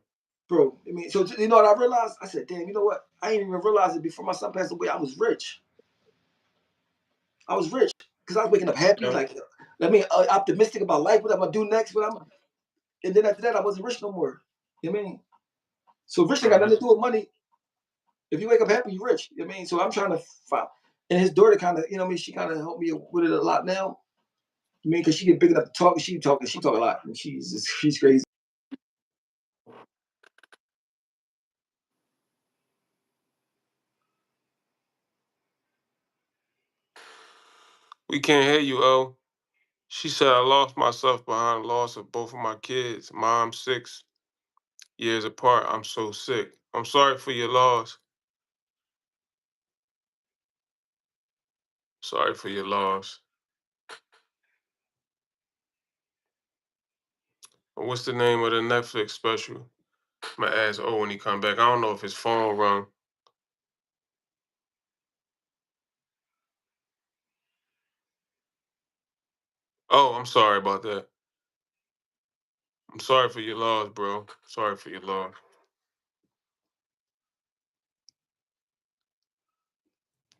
bro. I mean, so you know what I realized? I said, damn, you know what? I didn't even realize it before my son passed away. I was rich. I was rich because I was waking up happy, Yeah. like I mean, optimistic about life. What I'm gonna do next? And then after that, I wasn't rich no more. You know what I mean? So rich ain't got nothing to do with money. If you wake up happy, you're rich. You know what I mean? So I'm trying to find. And his daughter kind of, you know what I mean? She kind of helped me with it a lot now. I mean, because she get big enough to talk, she talk a lot, and she's crazy. We can't hear you, O. She said, I lost myself behind the loss of both of my kids. Mom, 6 years apart. I'm so sick. I'm sorry for your loss. Sorry for your loss. What's the name of the Netflix special? I'm gonna ask O when he come back. I don't know if his phone rung. Oh, I'm sorry about that. I'm sorry for your loss, bro. Sorry for your loss.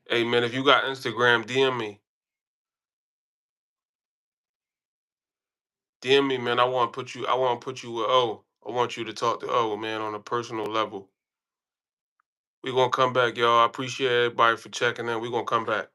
Hey man, if you got Instagram, DM me. DM me, man. I want to put you with O. I want you to talk to O, man, on a personal level. We're gonna come back, y'all. I appreciate everybody for checking in. We're gonna come back.